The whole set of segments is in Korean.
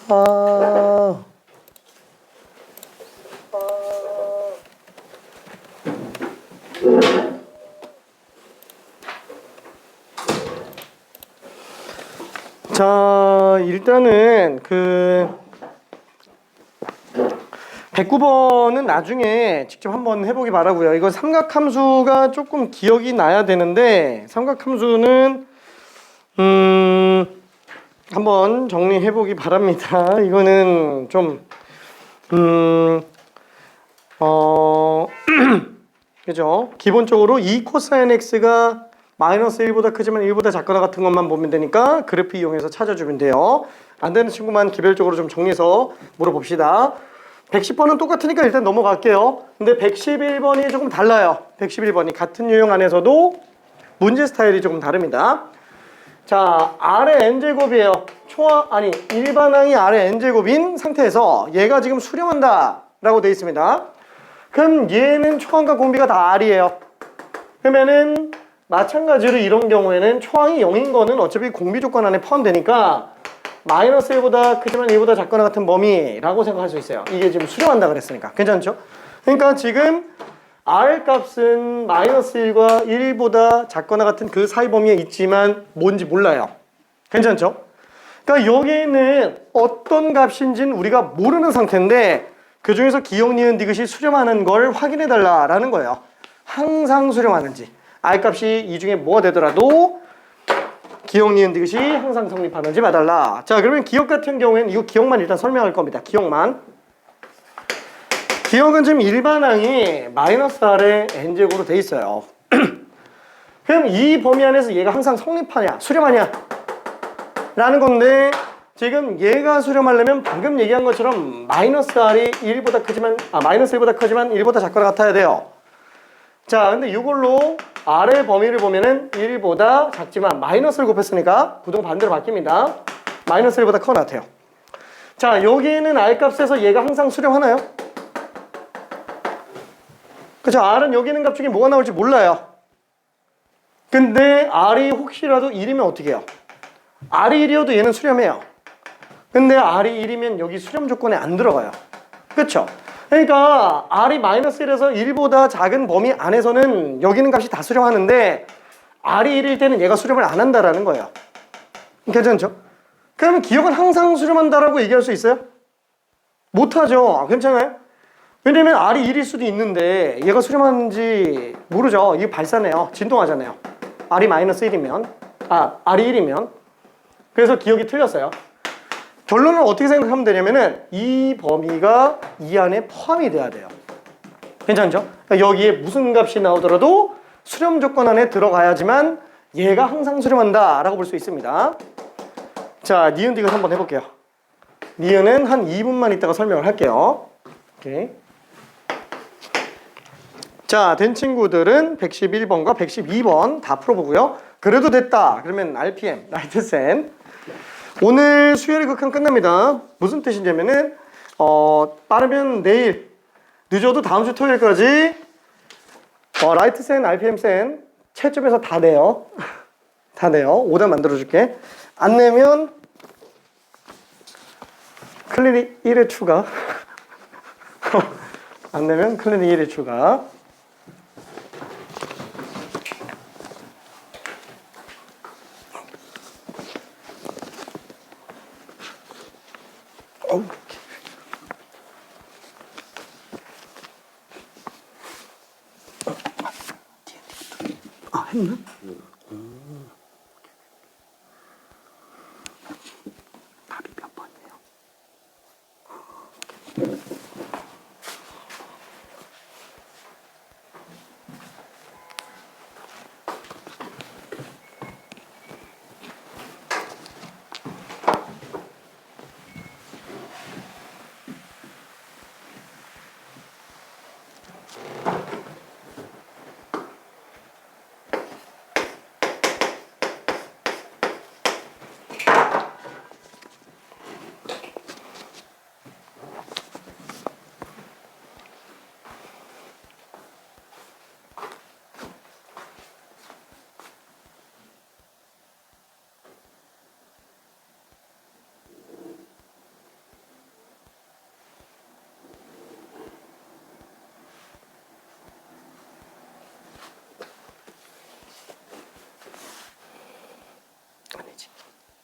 아. 자, 일단은 109번은 나중에 직접 한번 해보기 바라고요. 이거 삼각함수가 조금 기억이 나야 되는데, 삼각함수는 한번 정리해보기 바랍니다. 이거는 좀 그죠? 기본적으로 2 코사인 x가 마이너스 1보다 크지만 1보다 작거나 같은 것만 보면 되니까 그래프 이용해서 찾아주면 돼요. 안 되는 친구만 개별적으로 좀 정리해서 물어봅시다. 110번은 똑같으니까 일단 넘어갈게요. 근데 111번이 조금 달라요. 111번이 같은 유형 안에서도 문제 스타일이 조금 다릅니다. 자, R의 n제곱이에요. 일반항이 R의 n제곱인 상태에서 얘가 지금 수렴한다 라고 되어 있습니다. 그럼 얘는 초항과 공비가 다 R이에요. 그러면은 마찬가지로 이런 경우에는 초항이 0인 거는 어차피 공비 조건 안에 포함되니까 마이너스 1보다 크지만 1보다 작거나 같은 범위라고 생각할 수 있어요. 이게 지금 수렴한다 그랬으니까. 괜찮죠? 그러니까 지금 R 값은 마이너스 1과 1보다 작거나 같은 그 사이 범위에 있지만 뭔지 몰라요. 괜찮죠? 그러니까 여기는 어떤 값인지는 우리가 모르는 상태인데 그 중에서 기억, 니은, 디귿이 수렴하는 걸 확인해 달라라는 거예요. 항상 수렴하는지. R 값이 이 중에 뭐가 되더라도 기억, 니은, 디귿이 항상 성립하는지 봐달라. 자, 그러면 기억 같은 경우에는 이거 기억만 일단 설명할 겁니다. 기억만. 기억은 지금 일반항이 마이너스 R의 n제곱으로 돼 있어요. 그럼 이 범위 안에서 얘가 항상 성립하냐, 수렴하냐 라는 건데 지금 얘가 수렴하려면 방금 얘기한 것처럼 마이너스 R이 1보다 크지만 마이너스 1보다 크지만 1보다 작거나 같아야 돼요. 자, 근데 이걸로 R의 범위를 보면은 1보다 작지만 마이너스를 곱했으니까 부동 반대로 바뀝니다. 마이너스 1보다 커나 같아요. 자, 여기는 R 값에서 얘가 항상 수렴하나요? 그쵸? R은 여기 있는 값 중에 뭐가 나올지 몰라요. 근데 R이 혹시라도 1이면 어떻게 해요? R이 1이어도 얘는 수렴해요. 근데 R이 1이면 여기 수렴 조건에 안 들어가요. 그쵸? 그러니까 R이 마이너스 1에서 1보다 작은 범위 안에서는 여기 있는 값이 다 수렴하는데 R이 1일 때는 얘가 수렴을 안 한다라는 거예요. 괜찮죠? 그러면 기억은 항상 수렴한다라고 얘기할 수 있어요? 못하죠. 괜찮아요? 왜냐면 R이 1일 수도 있는데 얘가 수렴하는지 모르죠. 이게 발산해요. 진동하잖아요. R이 마이너스 1이면 R이 1이면 그래서 기억이 틀렸어요. 결론은 어떻게 생각하면 되냐면은 이 범위가 이 안에 포함이 돼야 돼요. 괜찮죠? 그러니까 여기에 무슨 값이 나오더라도 수렴 조건 안에 들어가야지만 얘가 항상 수렴한다 라고 볼 수 있습니다. 자, 니은 디귿 한번 해볼게요. 니은은 한 2분만 있다가 설명을 할게요. 오케이. 자, 된 친구들은 111번과 112번 다 풀어보고요. 그래도 됐다 그러면 RPM, 라이트센. 오늘 수열이 극한 끝납니다. 무슨 뜻이냐면은 빠르면 내일, 늦어도 다음 주 토요일까지 라이트센, RPM센 채점에서 다 내요. 다 내요. 오답 만들어줄게. 안 내면 클리닉 1회 추가. 안 내면 클리닉 1회 추가. 했나? 답이 몇 번이에요?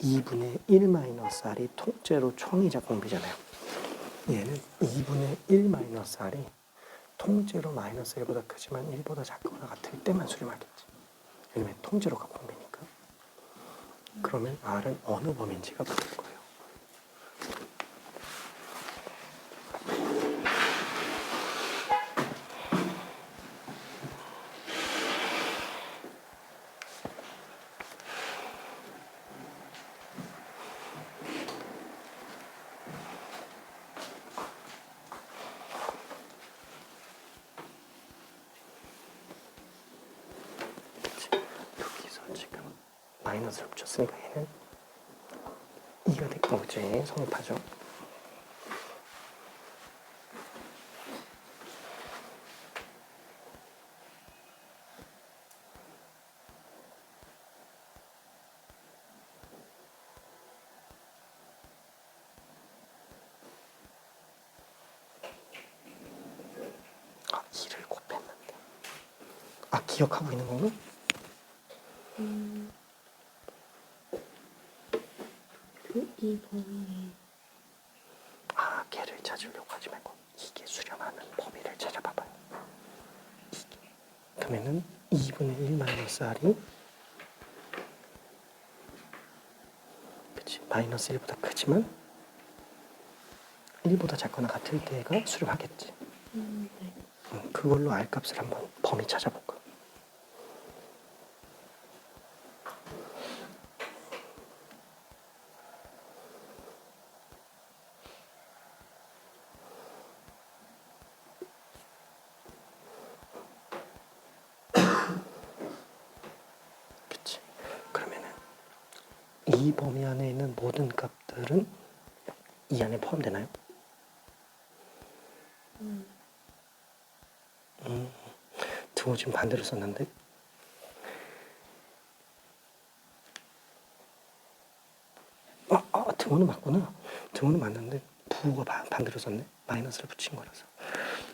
2분의 1 마이너스 R이 통째로 총이자 공비잖아요. 얘는 2분의 1 마이너스 R이 통째로 마이너스 1보다 크지만 1보다 작거나 같을 때만 수렴하겠지. 왜냐면 통째로가 공비니까. 그러면 R은 어느 범위인지가 보일 거예요. 지금 마이너스를 붙였으니까 얘는 2가 될 거지. 성립하죠. 아, 2를 곱했는데. 아, 기억하고 있는 건가? 이 범위. 아, 걔를 찾으려고 하지 말고 이게 수렴하는 범위를 찾아봐봐요. 이게. 그러면은 2분의 1 마이너스 R이 그치 마이너스 1보다 크지만 1보다 작거나 같을 때가 수렴하겠지. 네. 그걸로 R 값을 한번 범위 찾아볼까? 그치. 그러면은 이 범위 안에 있는 모든 값들은 이 안에 포함되나요? 등호 지금 반대로 썼는데 등호는 맞구나. 등호는 맞는데 부호가 반대로 썼네. 마이너스를 붙인 거라서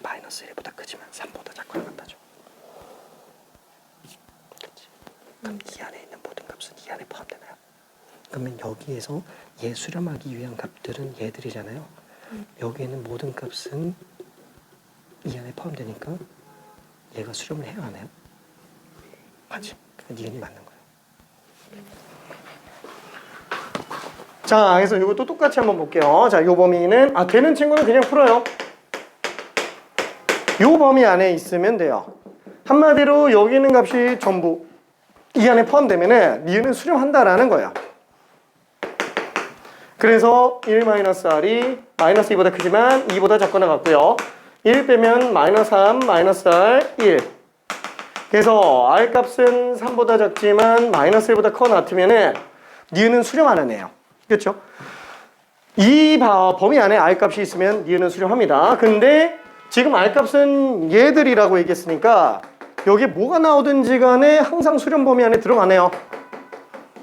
마이너스 1보다 크지만 3보다 작거나 같다죠. 그치. 그럼 이 안에 있는 모든 값은 이 안에 포함되나요? 그러면 여기에서 얘 수렴하기 위한 값들은 얘들이잖아요. 여기에 있는 모든 값은 이 안에 포함되니까 얘가 수렴을 해야 하나요? 맞지? 그러니까 니은이 맞는 거예요. 자, 그래서 이것도 똑같이 한번 볼게요. 자, 요 범위는 되는 친구는 그냥 풀어요. 요 범위 안에 있으면 돼요. 한마디로 여기 있는 값이 전부 이 안에 포함되면은 니은은 수렴한다라는 거예요. 그래서 1-R이 마이너스 2보다 크지만 2보다 작거나 같고요. 1 빼면 마이너스 3, 마이너스 R, 1. 그래서 R 값은 3보다 작지만 마이너스 1보다 커 같으면은 니은은 수렴하는 애예요. 그렇죠? 이 범위 안에 R 값이 있으면 니은은 수렴합니다. 근데 지금 R 값은 얘들이라고 얘기했으니까 여기에 뭐가 나오든지 간에 항상 수렴 범위 안에 들어가네요.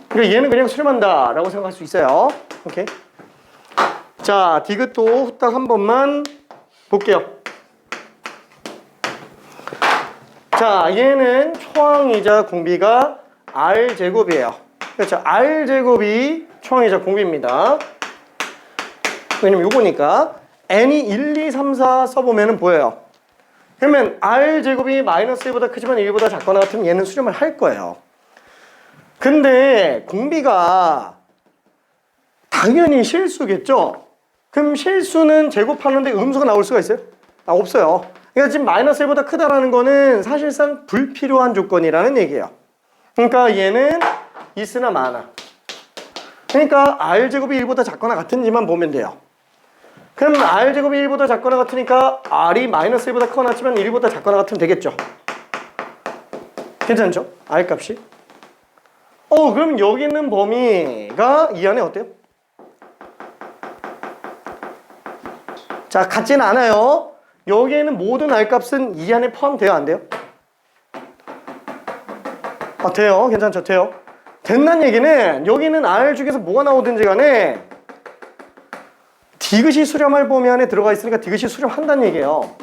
그러니까 얘는 그냥 수렴한다 라고 생각할 수 있어요. 오케이. 자, 디귿도 후딱 한 번만 볼게요. 자, 얘는 초항이자 공비가 R제곱이에요. 그렇죠. R제곱이 초항이자 공비입니다. 왜냐면 요거니까 n이 1, 2, 3, 4 써보면 보여요. 그러면 R제곱이 마이너스 1보다 크지만 1보다 작거나 같으면 얘는 수렴을 할 거예요. 근데 공비가 당연히 실수겠죠? 그럼 실수는 제곱하는데 음수가 나올 수가 있어요? 없어요. 그러니까 지금 마이너스 1보다 크다라는 거는 사실상 불필요한 조건이라는 얘기예요. 그러니까 얘는 있으나 마나. 그러니까 R제곱이 1보다 작거나 같은지만 보면 돼요. 그럼 R제곱이 1보다 작거나 같으니까 R이 마이너스 1보다 크거나 같지만 1보다 작거나 같으면 되겠죠? 괜찮죠? R 값이. 그럼 여기 있는 범위가 이 안에 어때요? 자, 같지는 않아요. 여기에는 모든 R 값은 이 안에 포함돼요, 안 돼요? 돼요. 괜찮죠? 돼요. 된다는 얘기는 여기는 R 중에서 뭐가 나오든지 간에 디귿이 수렴할 범위 안에 들어가 있으니까 디귿이 수렴한다는 얘기예요.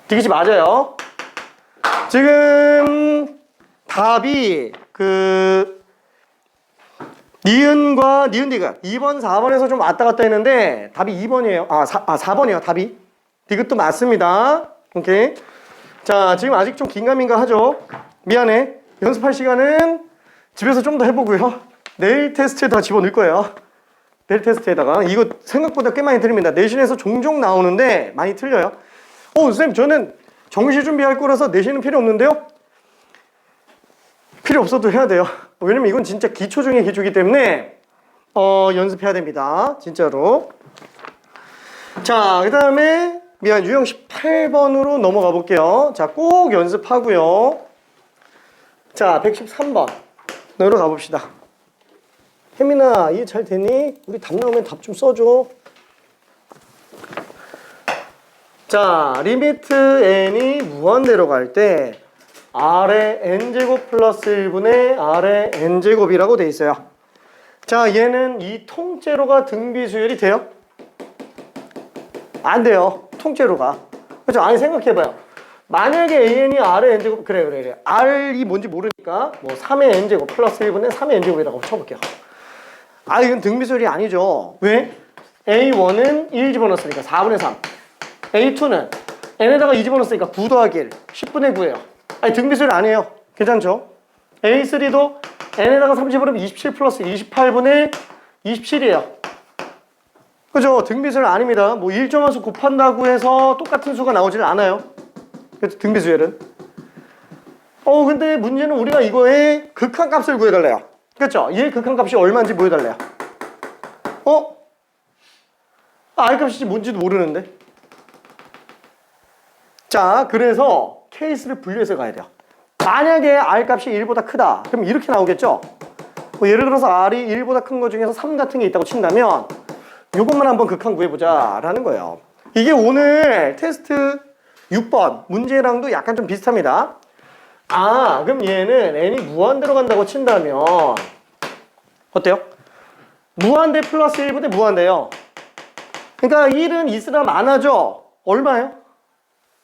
디귿이 맞아요. 지금 답이 니은과 니은 디귿 2번 4번에서 좀 왔다 갔다 했는데 답이 2번이에요. 4번이에요. 답이 디귿도 맞습니다. 오케이. 자, 지금 아직 좀 긴가민가 하죠. 미안해. 연습할 시간은 집에서 좀 더 해보고요. 내일 테스트에 다 집어넣을 거예요. 내일 테스트에다가 이거 생각보다 꽤 많이 틀립니다. 내신에서 종종 나오는데 많이 틀려요. 선생님 저는 정시 준비할 거라서 내신은 필요 없는데요? 필요 없어도 해야 돼요. 왜냐면 이건 진짜 기초 중에 기초이기 때문에 연습해야 됩니다. 진짜로. 자, 그 다음에 유형 18번으로 넘어가 볼게요. 자, 꼭 연습하고요. 자, 113번 너로 가봅시다. 혜민아, 이해 잘 되니? 우리 답 나오면 답 좀 써줘. 자, 리미트 n이 무한대로 갈 때 아래 n제곱 플러스 1분의 아래 n제곱이라고 돼 있어요. 자, 얘는 이 통째로가 등비수열이 돼요? 안 돼요. 통째로가. 그렇죠? 아니 생각해봐요. 만약에 an이 r의 n제곱 그래. r이 뭔지 모르니까 뭐 3의 n제곱 플러스 1분의 3의 n제곱이라고 쳐볼게요. 이건 등비수열이 아니죠. 왜? a1은 1 집어넣었으니까 4분의 3. a2는 n에다가 2 집어넣었으니까 9 더하기 1 10분의 9예요. 등비수열 아니에요. 괜찮죠? a3도 n에다가 3 집어넣으면 27 플러스 28분의 27이에요. 그죠? 등비수열 아닙니다. 뭐 일정한 수 곱한다고 해서 똑같은 수가 나오질 않아요. 그래서 등비수열은. 근데 문제는 우리가 이거의 극한값을 구해달래요. 그렇죠? 얘 극한값이 얼마인지 보여달래요. R값이 뭔지도 모르는데. 자, 그래서 케이스를 분류해서 가야 돼요. 만약에 R값이 1보다 크다. 그럼 이렇게 나오겠죠? 예를 들어서 R이 1보다 큰 거 중에서 3 같은 게 있다고 친다면 이것만 한번 극한 구해보자 라는 거예요. 이게 오늘 테스트 6번 문제랑도 약간 좀 비슷합니다. 그럼 얘는 n이 무한대로 간다고 친다면 어때요? 무한대 플러스 1분의 무한대요. 그러니까 1은 있으나 많아져. 얼마예요?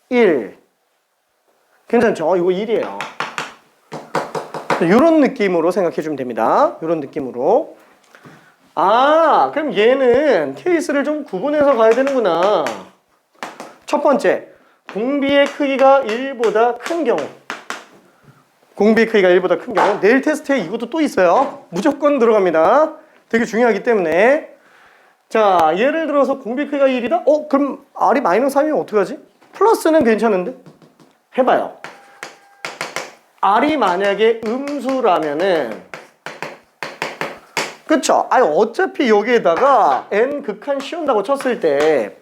1. 괜찮죠? 이거 1이에요. 이런 느낌으로 생각해 주면 됩니다. 이런 느낌으로. 그럼 얘는 케이스를 좀 구분해서 가야 되는구나. 첫 번째, 공비의 크기가 1보다 큰 경우. 공비의 크기가 1보다 큰 경우. 내일 테스트에 이것도 또 있어요. 무조건 들어갑니다. 되게 중요하기 때문에. 자, 예를 들어서 공비 크기가 1이다? 그럼 R이 마이너스 3이면 어떡하지? 플러스는 괜찮은데? 해봐요. R이 만약에 음수라면은 그쵸? 어차피 여기에다가 n 극한 씌운다고 쳤을 때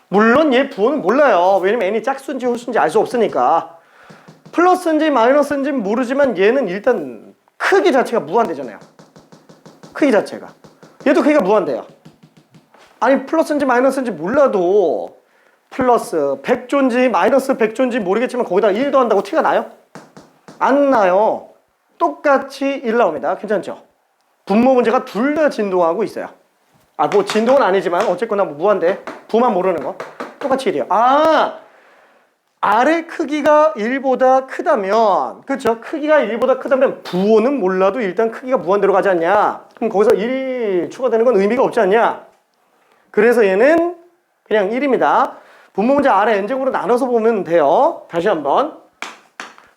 물론 얘 부호는 몰라요. 왜냐면 n이 짝수인지 홀수인지 알 수 없으니까. 플러스인지 마이너스인지 모르지만 얘는 일단 크기 자체가 무한대잖아요. 크기 자체가. 얘도 크기가 무한대요. 플러스인지 마이너스인지 몰라도 플러스 100조인지 마이너스 100조인지 모르겠지만 거기다 1 더한다고 티가 나요? 안 나요. 똑같이 1 나옵니다. 괜찮죠? 분모 문제가 둘 다 진동하고 있어요. 뭐 진동은 아니지만 어쨌거나 뭐 무한대. 부만 모르는 거. 똑같이 1이에요. R의 크기가 1보다 크다면 그쵸? 크기가 1보다 크다면 부호는 몰라도 일단 크기가 무한대로 가지 않냐? 그럼 거기서 1 추가되는 건 의미가 없지 않냐? 그래서 얘는 그냥 1입니다. 분모 문제 R의 n제곱으로 나눠서 보면 돼요. 다시 한번.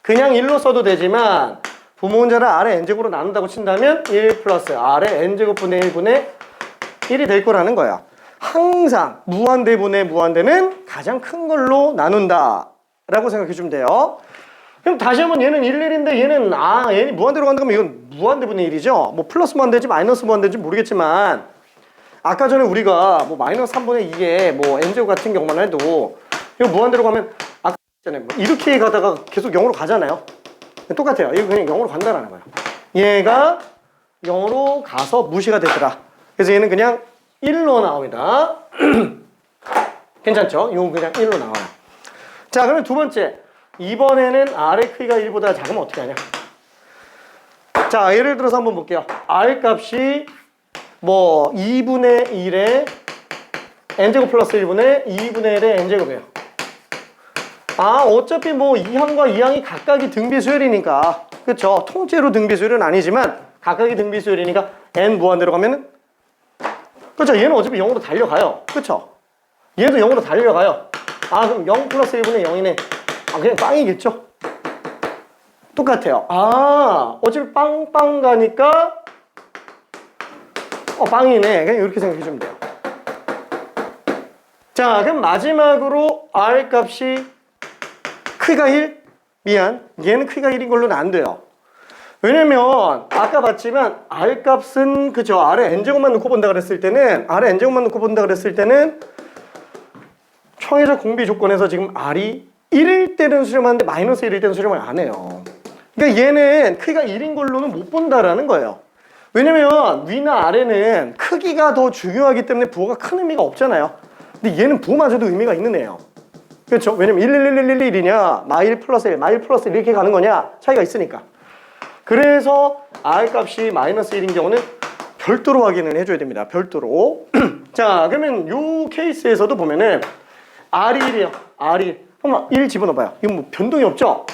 그냥 1로 써도 되지만 분모 문제를 R의 n제곱으로 나눈다고 친다면 1 플러스 R의 n제곱분의 1분의 1이 될 거라는 거야. 항상 무한대분의 무한대는 가장 큰 걸로 나눈다 라고 생각해 주면 돼요. 그럼 다시 한번 얘는 1, 1인데 얘는 얘는 무한대로 간다면 이건 무한대분의 1이죠. 뭐 플러스 무한대인지 마이너스 무한대인지 모르겠지만 아까 전에 우리가 뭐 마이너스 3분의 2에 뭐 n제곱 같은 경우만 해도 이거 무한대로 가면 아까 했잖아요. 뭐 이렇게 가다가 계속 0으로 가잖아요. 똑같아요. 이거 그냥 0으로 간다라는 거예요. 얘가 0으로 가서 무시가 되더라. 그래서 얘는 그냥 1로 나옵니다. 괜찮죠? 이건 그냥 1로 나와요. 자, 그러면 두 번째. 이번에는 R의 크기가 1보다 작으면 어떻게 하냐? 자, 예를 들어서 한번 볼게요. R 값이 뭐 2분의 1에 n제곱 플러스 1분의 2분의 1의 n제곱이에요. 어차피 뭐 2항과 2항이 각각이 등비수열이니까 그쵸? 통째로 등비수열은 아니지만 각각이 등비수열이니까 n 무한대로 가면은 그렇죠. 얘는 어차피 0으로 달려가요. 그렇죠. 얘도 0으로 달려가요. 아 그럼 0 플러스 1분의 0이네. 아 그냥 빵이겠죠. 똑같아요. 아 어차피 빵빵 가니까 빵이네. 그냥 이렇게 생각해주면 돼요. 자 그럼 마지막으로 R 값이 크기가 1? 미안 얘는 크기가 1인 걸로는 안 돼요. 왜냐면 아까 봤지만 R 값은 그죠. R에 n제곱만 놓고 본다 그랬을 때는 R에 n제곱만 놓고 본다 그랬을 때는 청해적 공비 조건에서 지금 R이 1일 때는 수렴하는데 마이너스 1일 때는 수렴을 안 해요. 그러니까 얘는 크기가 1인 걸로는 못 본다라는 거예요. 왜냐면 위나 아래는 크기가 더 중요하기 때문에 부호가 큰 의미가 없잖아요. 근데 얘는 부호마저도 의미가 있는 애예요. 그렇죠? 왜냐면 1, 1, 1, 1, 1, 1이냐 마일 플러스 1, 마일 플러스 1 이렇게 가는 거냐 차이가 있으니까. 그래서 R 값이 마이너스 1인 경우는 별도로 확인을 해줘야 됩니다. 별도로. 자 그러면 요 케이스에서도 보면은 R이 1이에요. R이 1. 그럼 1 집어넣어봐요. 이건 뭐 변동이 없죠?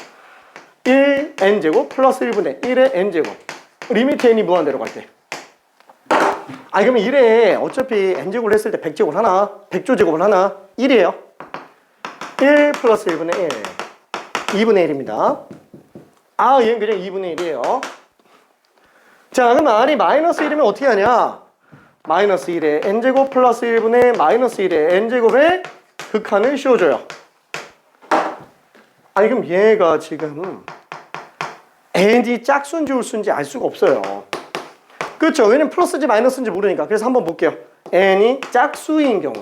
1 n제곱 플러스 1분의 1의 n제곱. 리미트 n이 무한대로 갈 때. 아니 그러면 1에 어차피 n제곱을 했을 때 100제곱을 하나 100조 제곱을 하나 1이에요. 1 플러스 1분의 1 2분의 1입니다. 아 얘는 그냥 2분의 1이에요. 자 그럼 R이 마이너스 1이면 어떻게 하냐. 마이너스 1의 n제곱 플러스 1분의 마이너스 1의 n제곱의 극한을 씌워줘요. 아니 그럼 얘가 지금 n이 짝수인지 홀수인지 알 수가 없어요. 그렇죠. 왜냐면 플러스인지 마이너스인지 모르니까. 그래서 한번 볼게요. n이 짝수인 경우.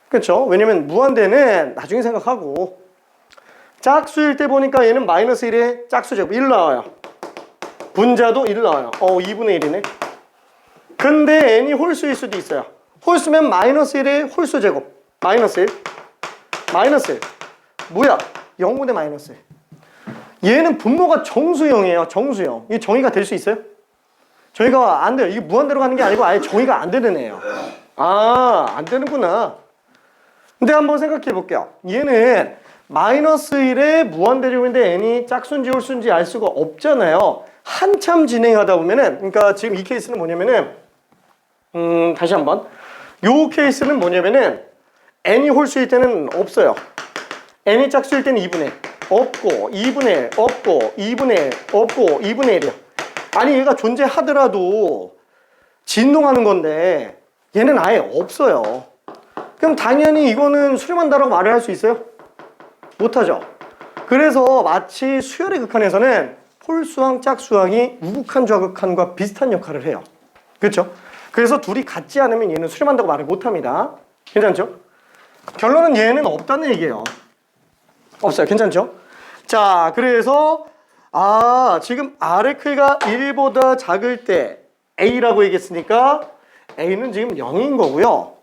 그렇죠. 왜냐면 무한대는 나중에 생각하고 짝수일 때 보니까 얘는 마이너스 1에 짝수제곱 1 나와요. 분자도 1 나와요. 2분의 1이네. 근데 n이 홀수일 수도 있어요. 홀수면 마이너스 1에 홀수제곱. 마이너스 1. 마이너스 1. 뭐야? 0분의 마이너스 1. 얘는 분모가 정수형이에요. 정수형. 이게 정의가 될 수 있어요? 정의가 안 돼요. 이게 무한대로 가는 게 아니고 아예 정의가 안 되는 애예요. 아, 안 되는구나. 근데 한번 생각해 볼게요. 얘는 마이너스 1에 무한대륙인데 n이 짝수인지 홀수인지 알 수가 없잖아요. 한참 진행하다 보면은, 그러니까 지금 이 케이스는 뭐냐면은, 다시 한번. 요 케이스는 뭐냐면은, n이 홀수일 때는 없어요. n이 짝수일 때는 2분의 1. 없고, 2분의 1, 없고, 2분의 1, 없고, 2분의 1이야. 아니, 얘가 존재하더라도 진동하는 건데, 얘는 아예 없어요. 그럼 당연히 이거는 수렴한다라고 말을 할 수 있어요? 못하죠. 그래서 마치 수열의 극한에서는 홀수항, 짝수항이 우극한, 좌극한과 비슷한 역할을 해요. 그렇죠? 그래서 둘이 같지 않으면 얘는 수렴한다고 말을 못합니다. 괜찮죠? 결론은 얘는 없다는 얘기예요. 없어요. 괜찮죠? 자, 그래서 지금 R의 크기가 1보다 작을 때 A라고 얘기했으니까 A는 지금 0인 거고요.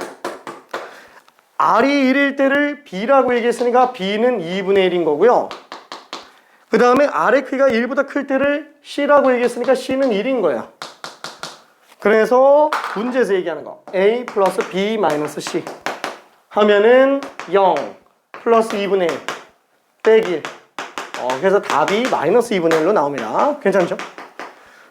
R이 1일 때를 B라고 얘기했으니까 B는 2분의 1인 거고요. 그 다음에 R의 크기가 1보다 클 때를 C라고 얘기했으니까 C는 1인 거야. 그래서 문제에서 얘기하는 거 A 플러스 B 마이너스 C 하면은 0 플러스 2분의 1 빼기 1. 그래서 답이 마이너스 2분의 1로 나옵니다. 괜찮죠?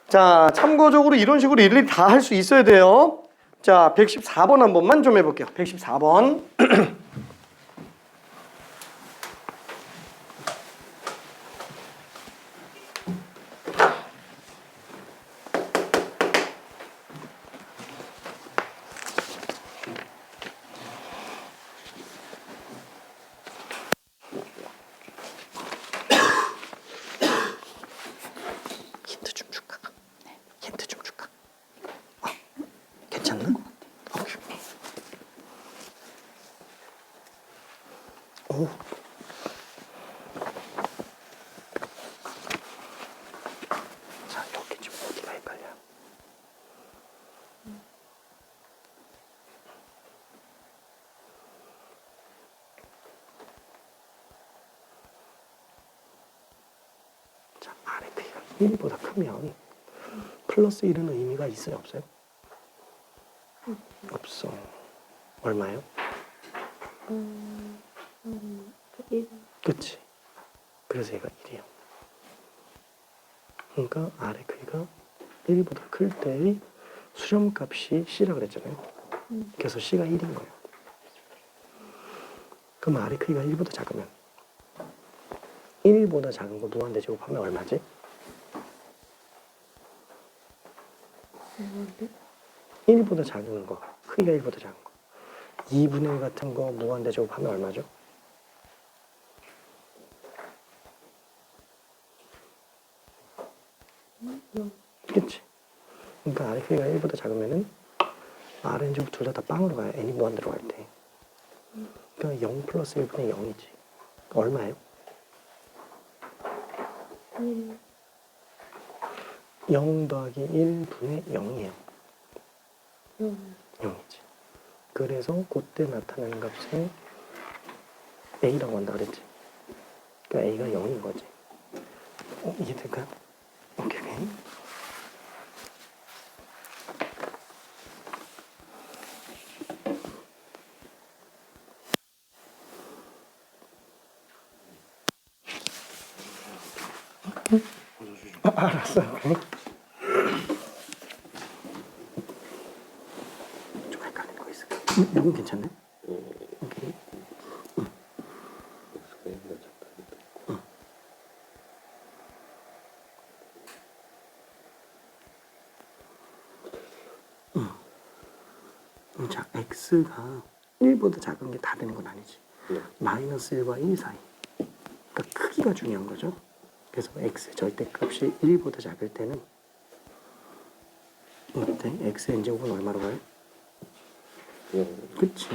자, 참고적으로 이런 식으로 일일이 다 할 수 있어야 돼요. 자, 114번 한 번만 좀 해볼게요. 114번. 힌트 좀 줄까? 네. 힌트 좀 줄까? 괜찮나? 오. 자, 여기 지금 어디가 헷갈려? 자, 아래 크기가 1보다 크면 플러스 1은 의미가 있어요, 없어요? 없어. 얼마요? 1. 그치? 그래서 얘가 1이에요. 그러니까 아래 크기가 1보다 클 때의 수렴값이 C라 그랬잖아요. 그래서 C가 1인 거예요. 그럼 R의 크기가 1보다 작으면 1보다 작은 거 무한대 제곱하면 얼마지? 얼마인데? 1보다 작은 거, 크기가 1보다 작은 거. 2분의 1 같은 거 무한대 제곱하면 얼마죠? 그치? 그러니까 R의 크기가 1보다 작으면은 Rn 제곱 둘 다 빵으로 가요. n이 무한대로 갈 때. 그러니까 0 플러스 1분의 0이지. 얼마예요? 1. 0 더하기 1분의 0이에요. 0. 0이지. 그래서 그때 나타나는 값은 A라고 한다 그랬지. 그러니까 A가 0인 거지. 이해될까요? 오케이. 알았어. 오케이. 좀 헷갈린 거 있을까? 이건 괜찮네? 오케이. 자, x가 1보다 작은 게 다 되는 건 아니지. 마이너스 1과 1 사이. 그러니까 크기가 중요한 거죠. 그래서 x 절대값이 1보다 작을 때는 어때? x n제곱은 얼마로 가요? 그치.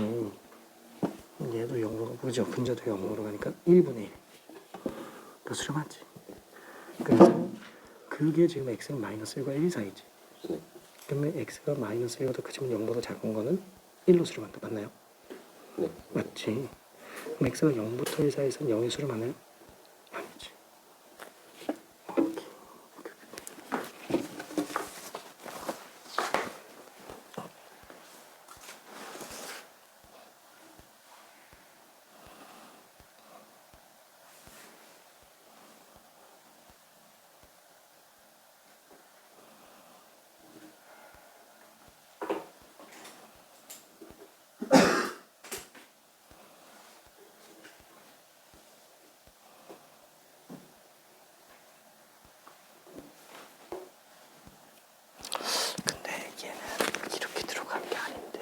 얘도 0으로 가고, 그죠? 분자도 0으로 가니까 1분의 1. 그러니까 수렴하지. 그래서 그게 지금 x는 마이너스 1과 1 사이지. 그러면 x가 마이너스 1보다 크지만 0보다 작은 거는 1로 수렴한다. 맞나요? 네. 맞지. 그럼 x가 0부터 1 사이에서는 0이 수렴하나요? 아니지. 오케이. 근데 얘는 이렇게 들어간 게 아닌데,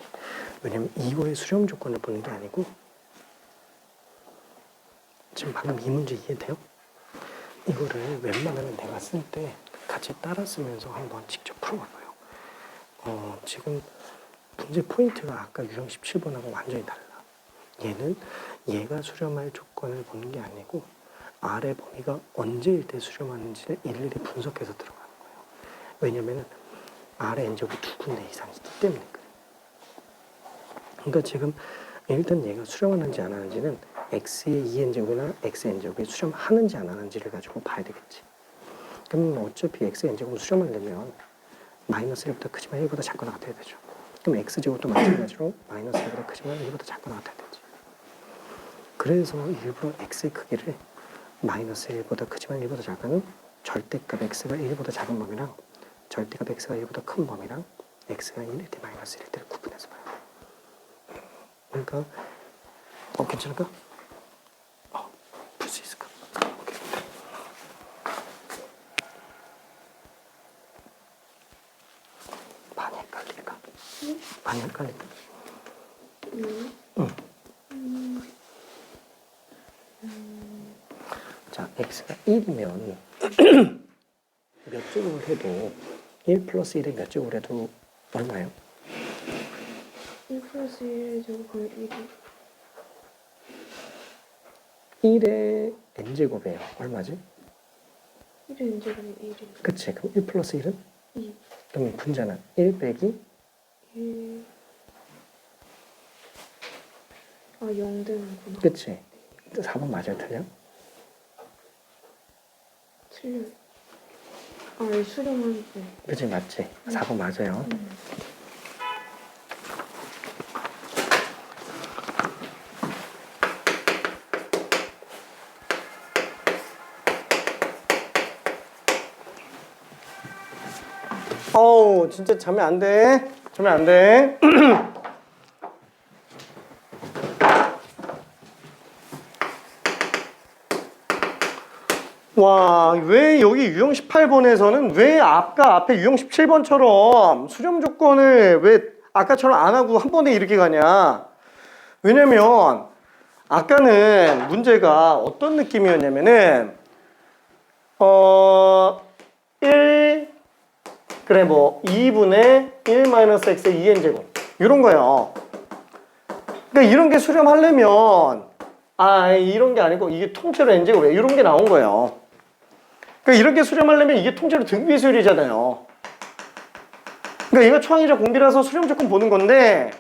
왜냐면 이거의 수렴 조건을 보는 게 아니고, 지금 방금 이 문제 이해돼요? 이거를 웬만하면 내가 쓸 때 같이 따라 쓰면서 한번 직접 풀어봐봐요. 지금 문제 포인트가 아까 유형 17번하고 완전히 달라. 얘는 얘가 수렴할 조건을 보는 게 아니고 R의 범위가 언제일 때 수렴하는지를 일일이 분석해서 들어가는 거예요. 왜냐면은 R의 n제곱이 2군데 이상 있기 때문에 그래. 그러니까 지금 일단 얘가 수렴하는지 안 하는지는 x의 2n제곱이나 xn제곱이 수렴하는지 안 하는지를 가지고 봐야 되겠지. 그럼 어차피 xn제곱은 수렴하려면 마이너스 1보다 크지만 1보다 작거나 같아야 되죠. 그럼 x제곱도 마찬가지로 마이너스 1보다 크지만 1보다 작거나 같아야 되지. 그래서 일부러 x의 크기를 마이너스 1보다 크지만 1보다 작은 절대값 x가 1보다 작은 범위랑 절대값 x가 1보다 큰 범위랑 x가 1일 때 마이너스 1일 때를 구분해서 봐요. 그러니까 괜찮을까? 풀 수 있을까? 오케이. 많이 헷갈릴까? 많이 헷갈릴까? 자, x가 1이면 몇 제곱을 해도 1 플러스 1에 몇 제곱을 해도 얼마예요? 1 플러스 1의 제곱하면 1이 1의 n제곱이에요. 얼마지? 1의 n제곱은 1이 그치? 그럼 1 플러스 1은? 2. 그럼 분자는 1 빼기 1. 0 되는구나. 그치? 4번 맞아요? 틀려? 틀려요. 이 수렴하는 거. 그치? 맞지? 4번 맞아요. 어우 진짜 자면 안 돼. 자면 안 돼. 와, 왜 여기 유형 18번에서는 왜 앞에 유형 17번처럼 수렴 조건을 왜 아까처럼 안 하고 한 번에 이렇게 가냐? 왜냐면 아까는 문제가 어떤 느낌이었냐면은 1 그래 뭐 2분의 1 마이너스 x의 2n제곱 이런 거예요. 그러니까 이런 게 수렴하려면 이런 게 아니고 이게 통째로 n제곱이에요. 이런 게 나온 거예요. 그러니까 이렇게 수렴하려면 이게 통째로 등비수열이잖아요. 그러니까 얘가 초항이자 공비라서 수렴 조건 보는 건데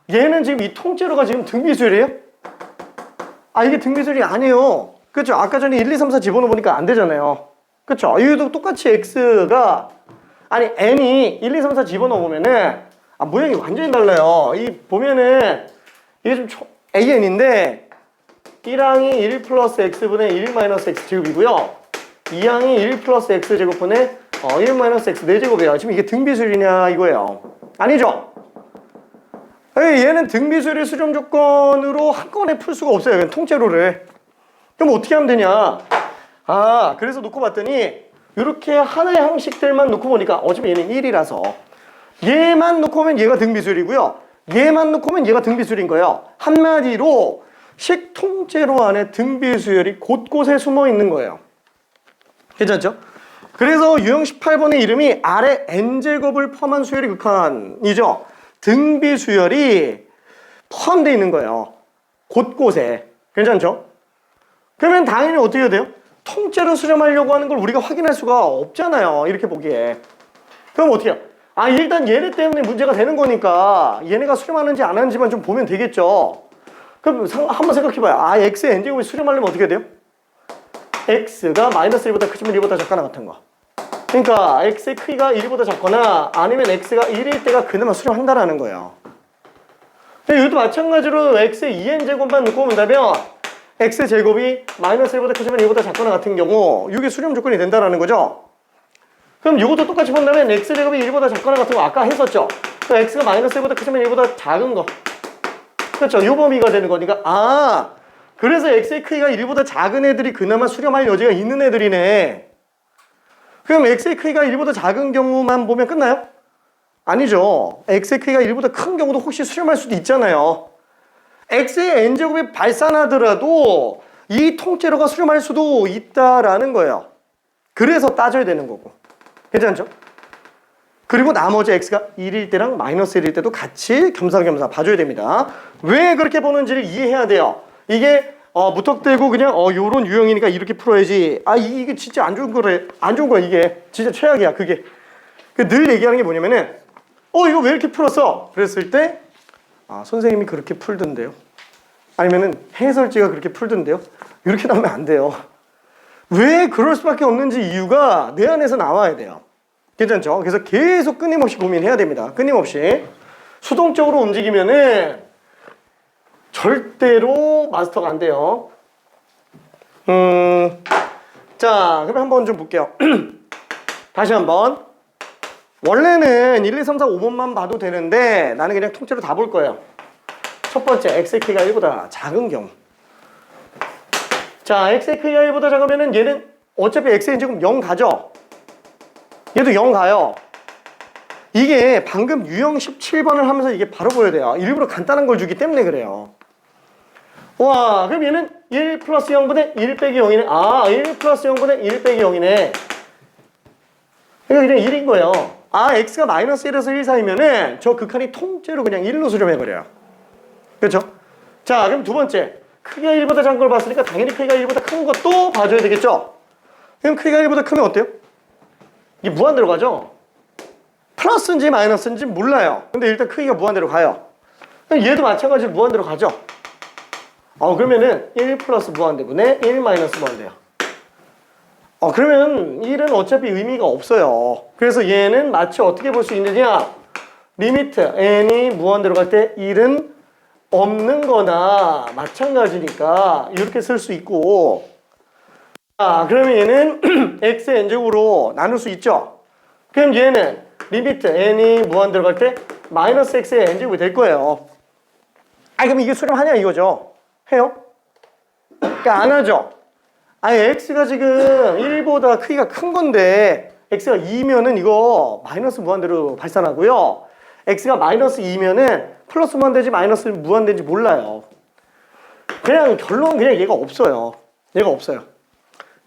얘는 지금 이 통째로가 지금 등비수열이에요? 이게 등비수열이 아니에요. 그렇죠? 아까 전에 1, 2, 3, 4 집어넣어 보니까 안 되잖아요. 그렇죠? 여기도 똑같이 x가 n이 1, 2, 3, 4 집어넣어 보면은 모양이 완전히 달라요. 이 보면은 이게 좀 an인데 1항이 1 플러스 x분의 1 마이너스 x 제곱이고요. 2항이 1 플러스 x 제곱분의 1 마이너스 x 4제곱이에요. 지금 이게 등비수열이냐 이거예요. 아니죠? 얘는 등비수열의 수렴 조건으로 한꺼번에 풀 수가 없어요. 그냥 통째로를. 그럼 어떻게 하면 되냐? 그래서 놓고 봤더니 이렇게 하나의 항식들만 놓고 보니까 어차피 얘는 1이라서 얘만 놓고 보면 얘가 등비수열이고요. 얘만 놓고 보면 얘가 등비수열인 거예요. 한마디로 식 통째로 안에 등비수열이 곳곳에 숨어 있는 거예요. 괜찮죠? 그래서 유형 18번의 이름이 아래 n제곱을 포함한 수열이 극한이죠. 등비수열이 포함되어 있는 거예요. 곳곳에. 괜찮죠? 그러면 당연히 어떻게 해야 돼요? 통째로 수렴하려고 하는 걸 우리가 확인할 수가 없잖아요. 이렇게 보기에. 그럼 어떻게 해요? 일단 얘네 때문에 문제가 되는 거니까 얘네가 수렴하는지 안 하는지만 좀 보면 되겠죠. 그럼 한번 생각해봐요. x의 n제곱이 수렴하려면 어떻게 돼요? x가 마이너스 1보다 크지만 1보다 작거나 같은 거. 그러니까 x의 크기가 1보다 작거나 아니면 x가 1일 때가 그나마 수렴한다라는 거예요. 이것도 마찬가지로 x의 2n제곱만 놓고 본다면 x제곱이 마이너스 1보다 크지만 1보다 작거나 같은 경우 이게 수렴 조건이 된다라는 거죠. 그럼 이것도 똑같이 본다면 x제곱이 1보다 작거나 같은 거 아까 했었죠. 그럼 x가 마이너스 1보다 크지만 1보다 작은 거. 그렇죠. 요 범위가 되는 거니까 그래서 x의 크기가 1보다 작은 애들이 그나마 수렴할 여지가 있는 애들이네. 그럼 x의 크기가 1보다 작은 경우만 보면 끝나요? 아니죠. x의 크기가 1보다 큰 경우도 혹시 수렴할 수도 있잖아요. x의 n제곱이 발산하더라도 이 통째로가 수렴할 수도 있다라는 거예요. 그래서 따져야 되는 거고. 괜찮죠? 그리고 나머지 x가 1일 때랑 마이너스 1일 때도 같이 겸사겸사 봐줘야 됩니다. 왜 그렇게 보는지를 이해해야 돼요. 이게 무턱대고 그냥 요런 유형이니까 이렇게 풀어야지. 이게 진짜 안 좋은 거래. 안 좋은 거야. 이게 진짜 최악이야. 그게. 늘 얘기하는 게 뭐냐면은 이거 왜 이렇게 풀었어? 그랬을 때 선생님이 그렇게 풀던데요. 아니면은 해설지가 그렇게 풀던데요. 이렇게 나오면 안 돼요. 왜 그럴 수밖에 없는지 이유가 내 안에서 나와야 돼요. 괜찮죠? 그래서 계속 끊임없이 고민해야 됩니다. 끊임없이. 수동적으로 움직이면은 절대로 마스터가 안 돼요. 자, 그럼 한번 좀 볼게요. 다시 한번. 원래는 1, 2, 3, 4, 5번만 봐도 되는데 나는 그냥 통째로 다 볼 거예요. 첫 번째, x의 크기가 1보다 작은 경우. 자, x의 크기가 1보다 작으면은 얘는 어차피 x의 제곱 0 가죠? 얘도 0 가요. 이게 방금 유형 17번을 하면서 이게 바로 보여야 돼요. 일부러 간단한 걸 주기 때문에 그래요. 와, 그럼 얘는 1 플러스 0분의 1 빼기 0이네. 1 플러스 0분의 1 빼기 0이네. 그러니까 그냥 1인 거예요. x가 마이너스 1에서 1 사이면은 저 극한이 통째로 그냥 1로 수렴해버려요. 그렇죠? 자, 그럼 두 번째. 크기가 1보다 작은 걸 봤으니까 당연히 크기가 1보다 큰 것도 봐줘야 되겠죠? 그럼 크기가 1보다 크면 어때요? 이게 무한대로 가죠? 플러스인지 마이너스인지 몰라요. 근데 일단 크기가 무한대로 가요. 얘도 마찬가지로 무한대로 가죠? 그러면은 1 플러스 무한대분의 1 마이너스 무한대요. 그러면 1은 어차피 의미가 없어요. 그래서 얘는 마치 어떻게 볼 수 있느냐? 리미트 n이 무한대로 갈 때 1은 없는 거나 마찬가지니까 이렇게 쓸 수 있고, 그러면 얘는 x의 n제곱으로 나눌 수 있죠? 그럼 얘는 리미트 n이 무한 들어갈 때 마이너스 x의 n제곱이 될 거예요. 그럼 이게 수렴하냐 이거죠? 해요? 그러니까 안 하죠? x가 지금 1보다 크기가 큰 건데 x가 2면은 이거 마이너스 무한대로 발산하고요. x가 마이너스 2면은 플러스 무한대인지 마이너스 무한대인지 몰라요. 그냥 결론은 그냥 얘가 없어요. 얘가 없어요.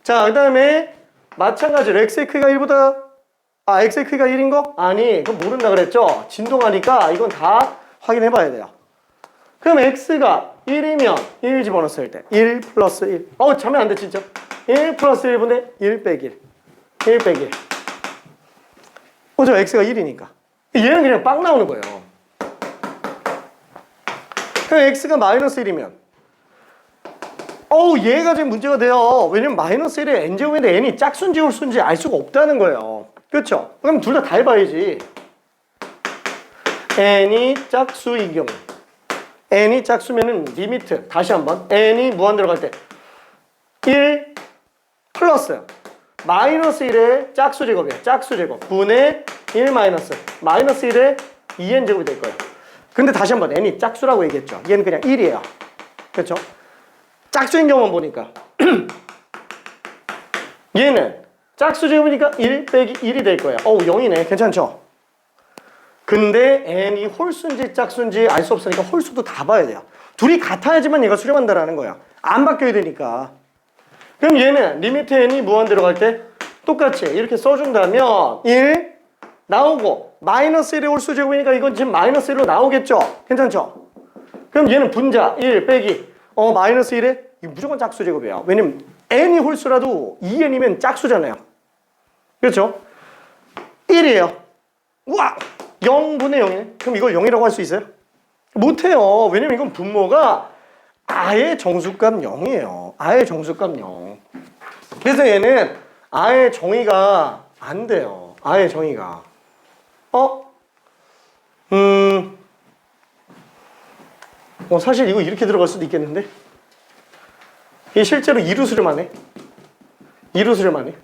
자, 그 다음에 마찬가지로 x의 크기가 1보다 x의 크기가 1인 거? 아니, 그건 모른다 그랬죠? 진동하니까 이건 다 확인해 봐야 돼요. 그럼 x가 1이면 1 집어넣었을 때 1 플러스 1 자면 안 돼 진짜 1 플러스 1분의 1 빼기 1 1 빼기 1 저 x가 1이니까 얘는 그냥 빵 나오는 거예요. 그럼 x가 마이너스 1이면 얘가 지금 문제가 돼요. 왜냐면 마이너스 1에 n제곱인데 n이 짝수인지 홀수인지 알 수가 없다는 거예요. 그렇죠? 그럼 둘 다 해봐야지. n이 짝수인 경우 n이 짝수면은 리미트 다시 한번 n이 무한 들어갈 때 1 플러스 마이너스 1의 짝수 제곱이에요. 짝수 제곱 분의 1 마이너스 1의 2n 제곱이 될 거예요. 근데 다시 한번 n이 짝수라고 얘기했죠. 얘는 그냥 1이에요. 그렇죠? 짝수인 경우만 보니까 얘는 짝수 제곱이니까 1 빼기 1이 될 거예요. 0이네. 괜찮죠? 근데 n이 홀수인지 짝수인지 알 수 없으니까 홀수도 다 봐야 돼요. 둘이 같아야지만 얘가 수렴한다라는 거야. 안 바뀌어야 되니까. 그럼 얘는 리미트 n이 무한 들어갈 때 똑같이 이렇게 써준다면 1 나오고 마이너스 1의 홀수 제곱이니까 이건 지금 마이너스 1로 나오겠죠? 괜찮죠? 그럼 얘는 분자 1 빼기 마이너스 1에 이거 무조건 짝수 제곱이에요. 왜냐면 n이 홀수라도 2n이면 짝수잖아요. 그렇죠? 1이에요. 우와! 0분의 0이네. 그럼 이걸 0이라고 할 수 있어요? 못해요. 왜냐면 이건 분모가 아예 정수값 0이에요. 아예 정수값 0. 그래서 얘는 아예 정의가 안 돼요. 아예 정의가. 사실 이거 이렇게 들어갈 수도 있겠는데? 이게 실제로 이루 수렴하네. 이루 수렴하네.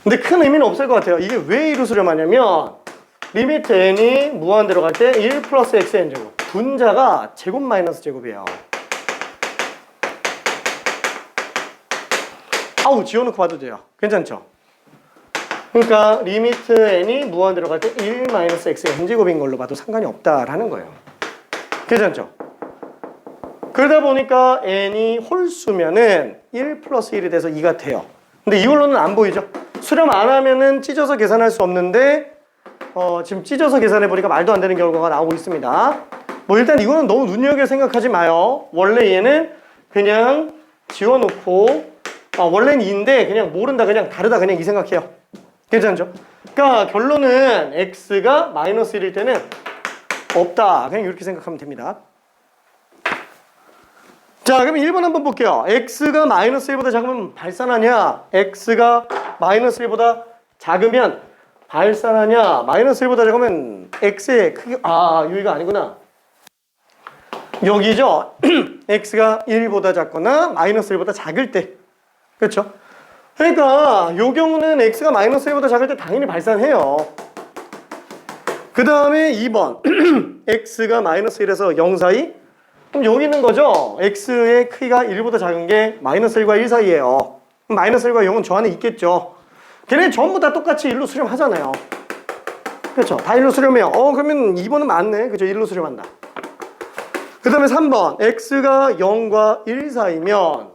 근데 큰 의미는 없을 것 같아요. 이게 왜 이루 수렴하냐면 리미트 n이 무한 들어갈 때 1 플러스 xn 제곱 분자가 제곱 마이너스 제곱이에요. 지워놓고 봐도 돼요. 괜찮죠? 그러니까 리미트 n이 무한 들어갈 때 1 마이너스 xn 제곱인 걸로 봐도 상관이 없다라는 거예요. 괜찮죠? 그러다 보니까 n이 홀수면은 1 플러스 1이 돼서 2가 돼요. 근데 이걸로는 안 보이죠? 수렴 안 하면은 찢어서 계산할 수 없는데 지금 찢어서 계산해보니까 말도 안 되는 결과가 나오고 있습니다. 일단 이거는 너무 눈여겨 생각하지 마요. 원래 얘는 그냥 지워놓고 원래는 2인데 그냥 모른다 그냥 다르다 그냥 이 생각해요. 괜찮죠? 그러니까 결론은 x가 마이너스 1일 때는 없다. 그냥 이렇게 생각하면 됩니다. 자, 그럼 1번 한번 볼게요. x가 마이너스 1보다 작으면 발산하냐? x가 마이너스 1보다 작으면 발산하냐? 마이너스 1보다 작으면 x의 크기 여기가 아니구나. 여기죠? x가 1보다 작거나 마이너스 1보다 작을 때. 그렇죠? 그러니까 요 경우는 x가 마이너스 1보다 작을 때 당연히 발산해요. 그 다음에 2번 x가 마이너스 1에서 0 사이. 그럼 여기 있는 거죠? x의 크기가 1보다 작은 게 마이너스 1과 1 사이예요. 그럼 마이너스 1과 0은 저 안에 있겠죠. 걔네 전부 다 똑같이 1로 수렴하잖아요. 그렇죠? 다 1로 수렴해요. 그러면 2번은 맞네. 그죠? 1로 수렴한다. 그 다음에 3번 x가 0과 1 사이면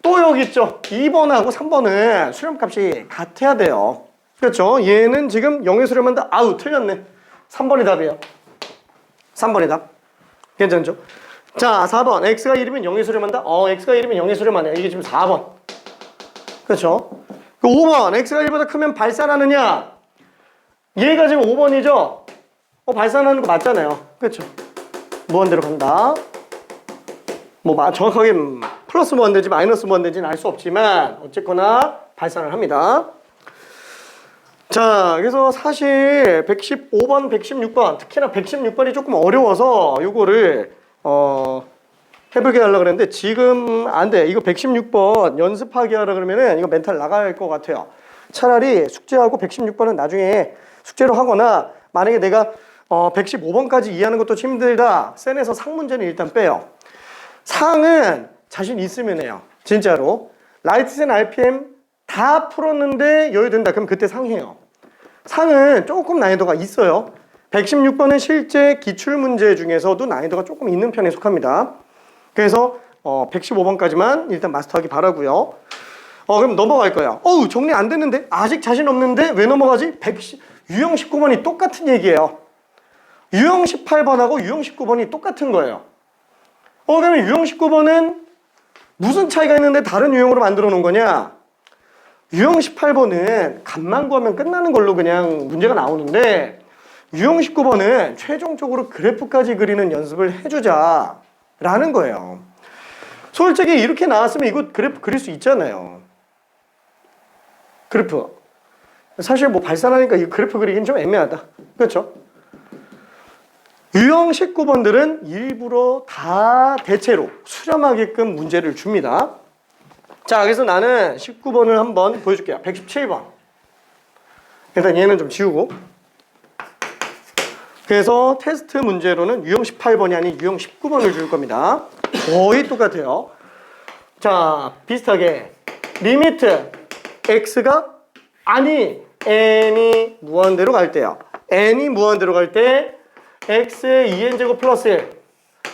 또 여기 있죠? 2번하고 3번은 수렴값이 같아야 돼요. 그렇죠? 얘는 지금 0에 수렴한다. 틀렸네. 3번이 답이에요. 3번이 답. 괜찮죠? 자, 4번 x가 1이면 0에 수렴한다. x가 1이면 0에 수렴하네요. 이게 지금 4번. 그렇죠? 5번 x가 1보다 크면 발산하느냐? 얘가 지금 5번이죠? 발산하는 거 맞잖아요. 그렇죠? 무한대로 간다. 정확하게 플러스 무한대인지 마이너스 무한대인지는 알 수 없지만 어쨌거나 발산을 합니다. 자, 그래서 사실 115번, 116번 특히나 116번이 조금 어려워서 요거를 해보게 하려고 그랬는데 지금 안 돼. 이거 116번 연습하게 하라 그러면은 이거 멘탈 나갈 것 같아요. 차라리 숙제하고 116번은 나중에 숙제로 하거나 만약에 내가 115번까지 이해하는 것도 힘들다. 센에서 상 문제는 일단 빼요. 상은 자신 있으면 해요. 진짜로. 라이트센 RPM 다 풀었는데 여유 된다. 그럼 그때 상해요. 상은 조금 난이도가 있어요. 116번은 실제 기출문제 중에서도 난이도가 조금 있는 편에 속합니다. 그래서 115번까지만 일단 마스터하기 바라고요. 그럼 넘어갈 거예요. 정리 안 됐는데? 아직 자신 없는데? 왜 넘어가지? 유형 19번이 똑같은 얘기예요. 유형 18번하고 유형 19번이 똑같은 거예요. 그러면 유형 19번은 무슨 차이가 있는데 다른 유형으로 만들어 놓은 거냐? 유형 18번은 값만 구하면 끝나는 걸로 그냥 문제가 나오는데 유형 19번은 최종적으로 그래프까지 그리는 연습을 해주자라는 거예요. 솔직히 이렇게 나왔으면 이거 그래프 그릴 수 있잖아요. 그래프. 사실 뭐 발산하니까 이 그래프 그리기는 좀 애매하다. 그렇죠? 유형 19번들은 일부러 다 대체로 수렴하게끔 문제를 줍니다. 자, 그래서 나는 19번을 한번 보여줄게요. 117번. 일단 얘는 좀 지우고. 그래서 테스트 문제로는 유형 18번이 아닌 유형 19번을 줄 겁니다. 거의 똑같아요. 자, 비슷하게 리미트 x가 아니 n이 무한대로 갈 때요. n이 무한대로 갈 때 x의 2n제곱 플러스 1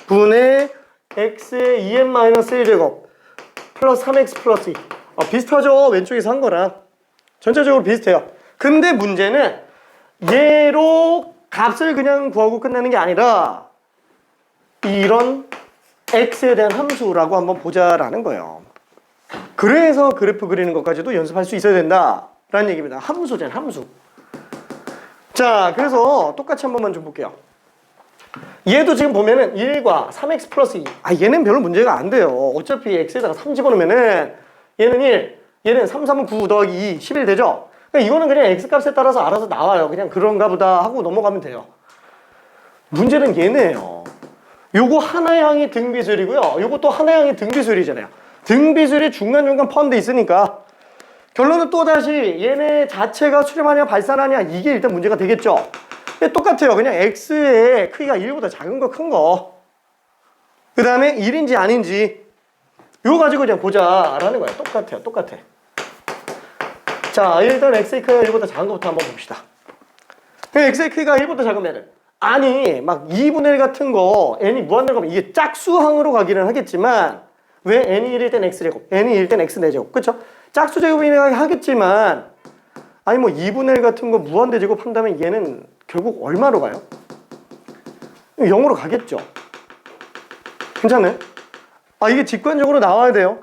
분의 x의 2n 마이너스 1제곱 플러스 3x 플러스 2. 비슷하죠? 왼쪽에서 한 거랑 전체적으로 비슷해요. 근데 문제는 얘로 값을 그냥 구하고 끝내는 게 아니라 이런 x에 대한 함수라고 한번 보자라는 거예요. 그래서 그래프 그리는 것까지도 연습할 수 있어야 된다라는 얘기입니다. 함수잖아요, 함수. 자, 그래서 똑같이 한 번만 좀 볼게요. 얘도 지금 보면은 1과 3x 플러스 2. 얘는 별로 문제가 안 돼요. 어차피 x에다가 3 집어넣으면은 얘는 1, 얘는 3, 3은 9 더하기 2, 11 되죠? 그러니까 이거는 그냥 x값에 따라서 알아서 나와요. 그냥 그런가 보다 하고 넘어가면 돼요. 문제는 얘네요. 요거 하나의 항이 등비수열이고요. 요거 또 하나의 항이 등비수열이잖아요. 등비수열이 중간중간 포함되어 있으니까 결론은 또다시 얘네 자체가 수렴하냐 발산하냐 이게 일단 문제가 되겠죠. 똑같아요. 그냥 x의 크기가 1보다 작은 거 큰 거. 그 다음에 1인지 아닌지 이거 가지고 그냥 보자라는 거예요. 똑같아요. 똑같아. 자, 일단 x의 크기가 1보다 작은 것부터 한번 봅시다. x의 크기가 1보다 작으면은 아니 막 2분의 1 같은 거 n이 무한대로 가면 이게 짝수항으로 가기는 하겠지만 왜 n이 1일 땐 x제곱, n이 1일 땐 x 4제곱 그쵸? 짝수제곱이긴 하겠지만 아니 뭐 2분의 1 같은 거 무한대제곱 한다면 얘는 결국 얼마로 가요? 0으로 가겠죠. 괜찮아요? 이게 직관적으로 나와야 돼요.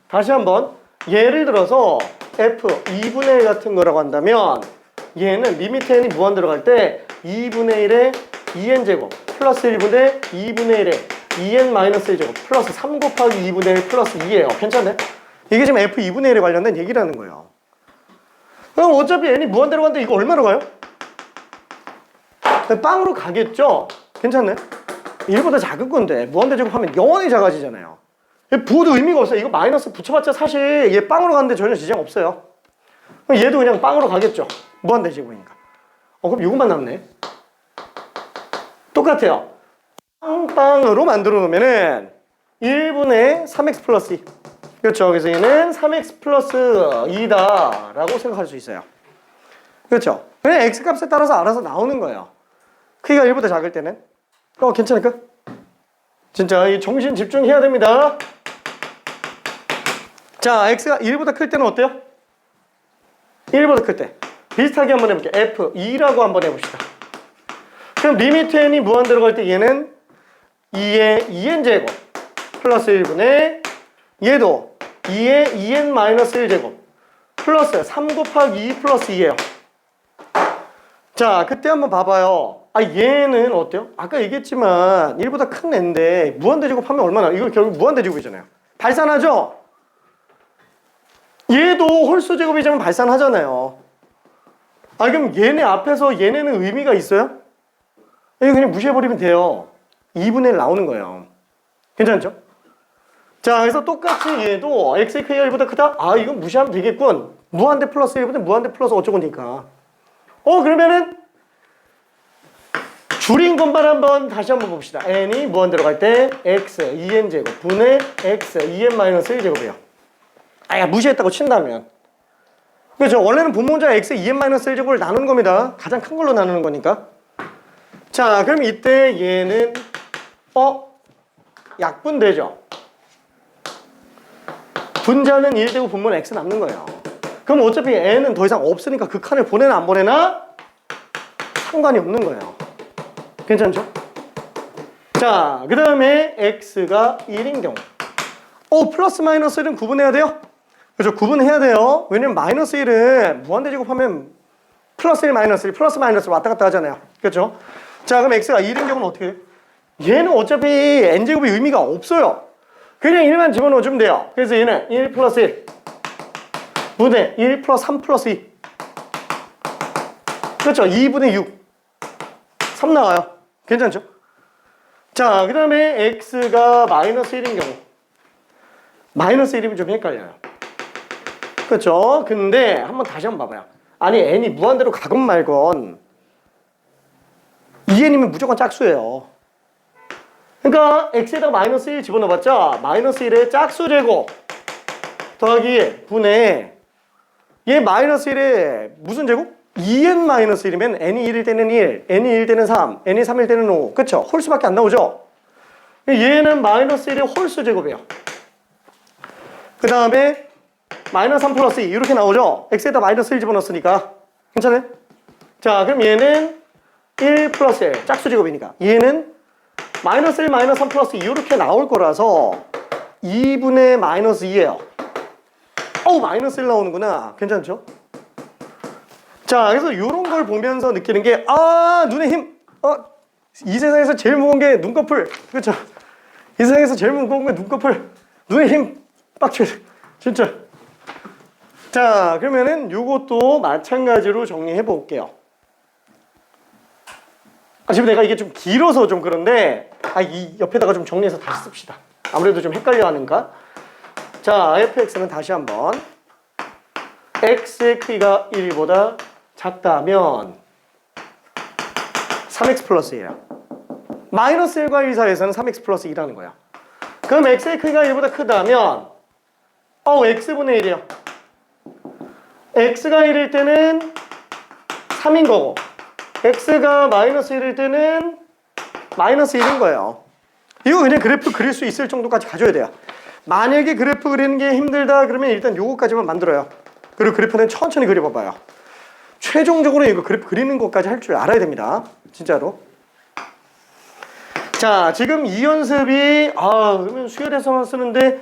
다시 한번 예를 들어서 f 2분의 1 같은 거라고 한다면 얘는 리미트 n이 무한대로 갈 때 2분의 1에 2n제곱 플러스 1분의 2분의 1에 2n 마이너스 1제곱 플러스 3 곱하기 2분의 1 플러스 2예요. 괜찮네? 이게 지금 f 2분의 1에 관련된 얘기라는 거예요. 그럼 어차피 n이 무한대로 가는데 이거 얼마로 가요? 빵으로 가겠죠? 괜찮네? 1보다 작은 건데 무한대 제곱하면 영원히 작아지잖아요. 부호도 의미가 없어요. 이거 마이너스 붙여봤자 사실 얘 빵으로 가는데 전혀 지장 없어요. 얘도 그냥 빵으로 가겠죠. 무한대 제곱이니까. 그럼 이것만 남네. 똑같아요. 빵으로 만들어 놓으면은 1분의 3x 플러스 2. 그렇죠. 그래서 얘는 3x 플러스 2다 라고 생각할 수 있어요. 그렇죠. 그냥 x값에 따라서 알아서 나오는 거예요. 크기가 1보다 작을 때는. 괜찮을까? 진짜 이 정신 집중해야 됩니다. 자, x가 1보다 클 때는 어때요? 1보다 클 때. 비슷하게 한번 해볼게요. f2라고 한번 해봅시다. 그럼 리미트 n이 무한대로 갈 때 얘는 2의 2n제곱 플러스 1분의 얘도 2의 2n 마이너스 1제곱 플러스 3 곱하기 2 플러스 2예요. 자, 그때 한번 봐봐요. 얘는 어때요? 아까 얘기했지만 1보다 큰 애인데 무한대제곱하면 얼마나? 이거 결국 무한대제곱이잖아요. 발산하죠? 얘도 홀수제곱이지만 발산하잖아요. 그럼 얘네 앞에서 얘네는 의미가 있어요? 이거 그냥 무시해버리면 돼요. 2분의 1 나오는 거예요. 괜찮죠? 자, 그래서 똑같이 얘도 x의 크기가 1보다 크다? 이건 무시하면 되겠군. 무한대 플러스 1보다 무한대 플러스 어쩌고니까. 그러면은 줄인 것만 다시 한번 봅시다. n이 무한대로 갈 때 x 2n 제곱 분의 x 2n 마이너스 1 제곱이에요. 아야 무시했다고 친다면. 그렇죠. 원래는 분모자 x 2n 마이너스 1 제곱을 나누는 겁니다. 가장 큰 걸로 나누는 거니까. 자, 그럼 이때 얘는 약분되죠. 분자는 1 되고 분모는 x 남는 거예요. 그럼 어차피 n은 더 이상 없으니까 그 칸을 보내나 안 보내나 상관이 없는 거예요. 괜찮죠? 자, 그 다음에 x가 1인 경우. 플러스 마이너스 1은 구분해야 돼요? 그렇죠. 구분해야 돼요. 왜냐면 마이너스 1은 무한대 제곱하면 플러스 1, 마이너스 1, 플러스 마이너스 왔다 갔다 하잖아요. 그렇죠? 자, 그럼 x가 1인 경우는 어떻게 해요? 얘는 어차피 n제곱이 의미가 없어요. 그냥 1만 집어넣어주면 돼요. 그래서 얘는 1 플러스 1 분의 1 플러스 3 플러스 2. 그렇죠. 2분의 6 3 나와요. 괜찮죠? 자, 그 다음에 x가 마이너스 1인 경우. 마이너스 1이면 좀 헷갈려요. 그렇죠? 근데 다시 한번 봐봐요. 아니 n이 무한대로 가건 말건 2n이면 무조건 짝수예요. 그러니까 x에다가 마이너스 1 집어넣어봤자 마이너스 1의 짝수 제곱 더하기 분의 얘 마이너스 1의 무슨 제곱? 2n 마이너스 1이면 n이 1일 때는 1, n이 1일 때는 3, n이 3일 때는 5. 그쵸? 홀수밖에 안 나오죠? 얘는 마이너스 1의 홀수 제곱이에요. 그 다음에 마이너스 3 플러스 2 이렇게 나오죠? x에다 마이너스 1 집어넣었으니까. 괜찮아요? 자, 그럼 얘는 1 플러스 1 짝수 제곱이니까 얘는 마이너스 1 마이너스 3 플러스 2 이렇게 나올 거라서 2분의 마이너스 2예요. 마이너스 1 나오는구나. 괜찮죠? 자, 그래서 이런 걸 보면서 느끼는 게 눈에 힘. 이 세상에서 제일 무거운 게 눈꺼풀. 그렇죠? 이 세상에서 제일 무거운 게 눈꺼풀. 눈에 힘 빡쳐. 진짜. 자, 그러면은 요것도 마찬가지로 정리해 볼게요. 지금 내가 이게 좀 길어서 좀 그런데 이 옆에다가 좀 정리해서 다시 씁시다. 아무래도 좀 헷갈려 하니까. 자, fx는 다시 한번 x의 크기가 1보다 작다면 3x 플러스 2예요. 마이너스 1과 1 사이에서는 3x 플러스 2라는 거야. 그럼 x의 크기가 1보다 크다면 x분의 1이요. x가 1일 때는 3인 거고 x가 마이너스 1일 때는 마이너스 1인 거예요. 이거 그냥 그래프 그릴 수 있을 정도까지 가져야 돼요. 만약에 그래프 그리는 게 힘들다 그러면 일단 요거까지만 만들어요. 그리고 그래프는 천천히 그려봐봐요. 최종적으로 이거 그래프 그리는 것까지 할 줄 알아야 됩니다. 진짜로. 자, 지금 이 연습이 그러면 수열해서만 쓰는데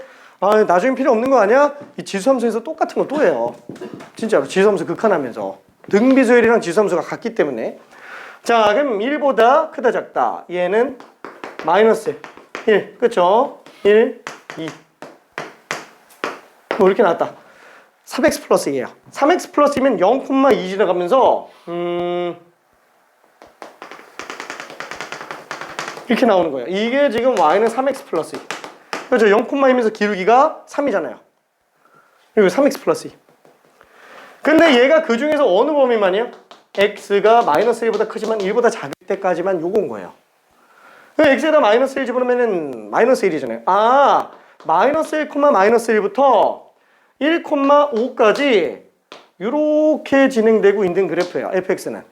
나중에 필요 없는 거 아니야? 이 지수함수에서 똑같은 거 또 해요. 진짜로 지수함수 극한하면서 등비수열이랑 지수함수가 같기 때문에. 자, 그럼 1보다 크다 작다. 얘는 마이너스 1 그쵸? 1, 2 뭐 이렇게 나왔다. 3x 플러스 2예요. 3x 플러스 2면 0,2 지나가면서 이렇게 나오는 거예요. 이게 지금 y는 3x 플러스 2. 그렇죠? 0,2면서 기울기가 3이잖아요. 그리고 3x 플러스 2. 근데 얘가 그 중에서 어느 범위만이에요? x가 마이너스 1보다 크지만 1보다 작을 때까지만 요건 거예요. x에다 마이너스 1 집어넣으면 마이너스 1이잖아요. 마이너스 1, 마이너스 1부터 1,5까지 이렇게 진행되고 있는 그래프예요. fx는.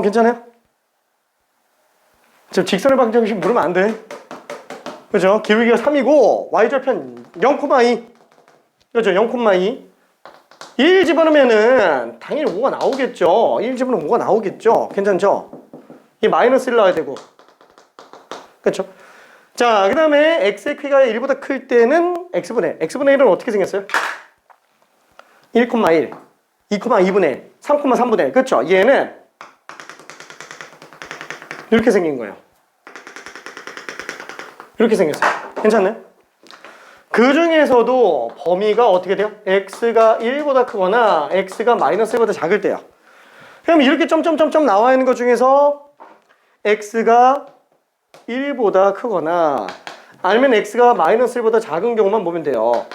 괜찮아요? 지금 직선의 방정식 물으면 안 돼. 그죠? 기울기가 3이고 y절편 0,2. 그죠? 0,2. 1 집어넣으면은 당연히 5가 나오겠죠. 1 집어넣으면 5가 나오겠죠. 괜찮죠? 이 마이너스 1 나와야 되고. 그렇죠? 자, 그 다음에 x의 크기가 1보다 클 때는 x분의 1은 어떻게 생겼어요? 1,1, 2,2분의 1, 3,3분의 1. 그렇죠? 얘는 이렇게 생긴 거예요. 이렇게 생겼어요. 괜찮나요? 그 중에서도 범위가 어떻게 돼요? x가 1보다 크거나 x가 마이너스 1보다 작을 때요. 그럼 이렇게 점점점점 나와 있는 것 중에서 x가 1보다 크거나 아니면 x가 마이너스 1보다 작은 경우만 보면 돼요.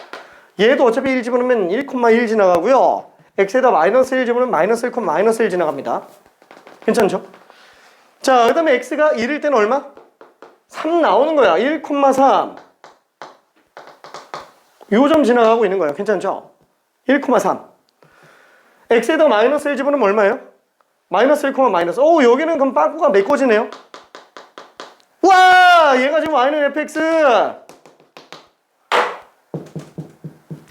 얘도 어차피 1 집어넣으면 1,1 지나가고요. x에다 마이너스 1 집어넣으면 마이너스 1, 마이너스 1 지나갑니다. 괜찮죠? 자, 그 다음에 x가 1일 때는 얼마? 3 나오는 거야. 1,3. 요 점 지나가고 있는 거예요. 괜찮죠? 1,3. x에다 마이너스 1 집어넣으면 얼마예요? 마이너스 1, 마이너스. 오, 여기는 그럼 빵꾸가 메꿔지네요. 와! 얘가 지금 y는 fx.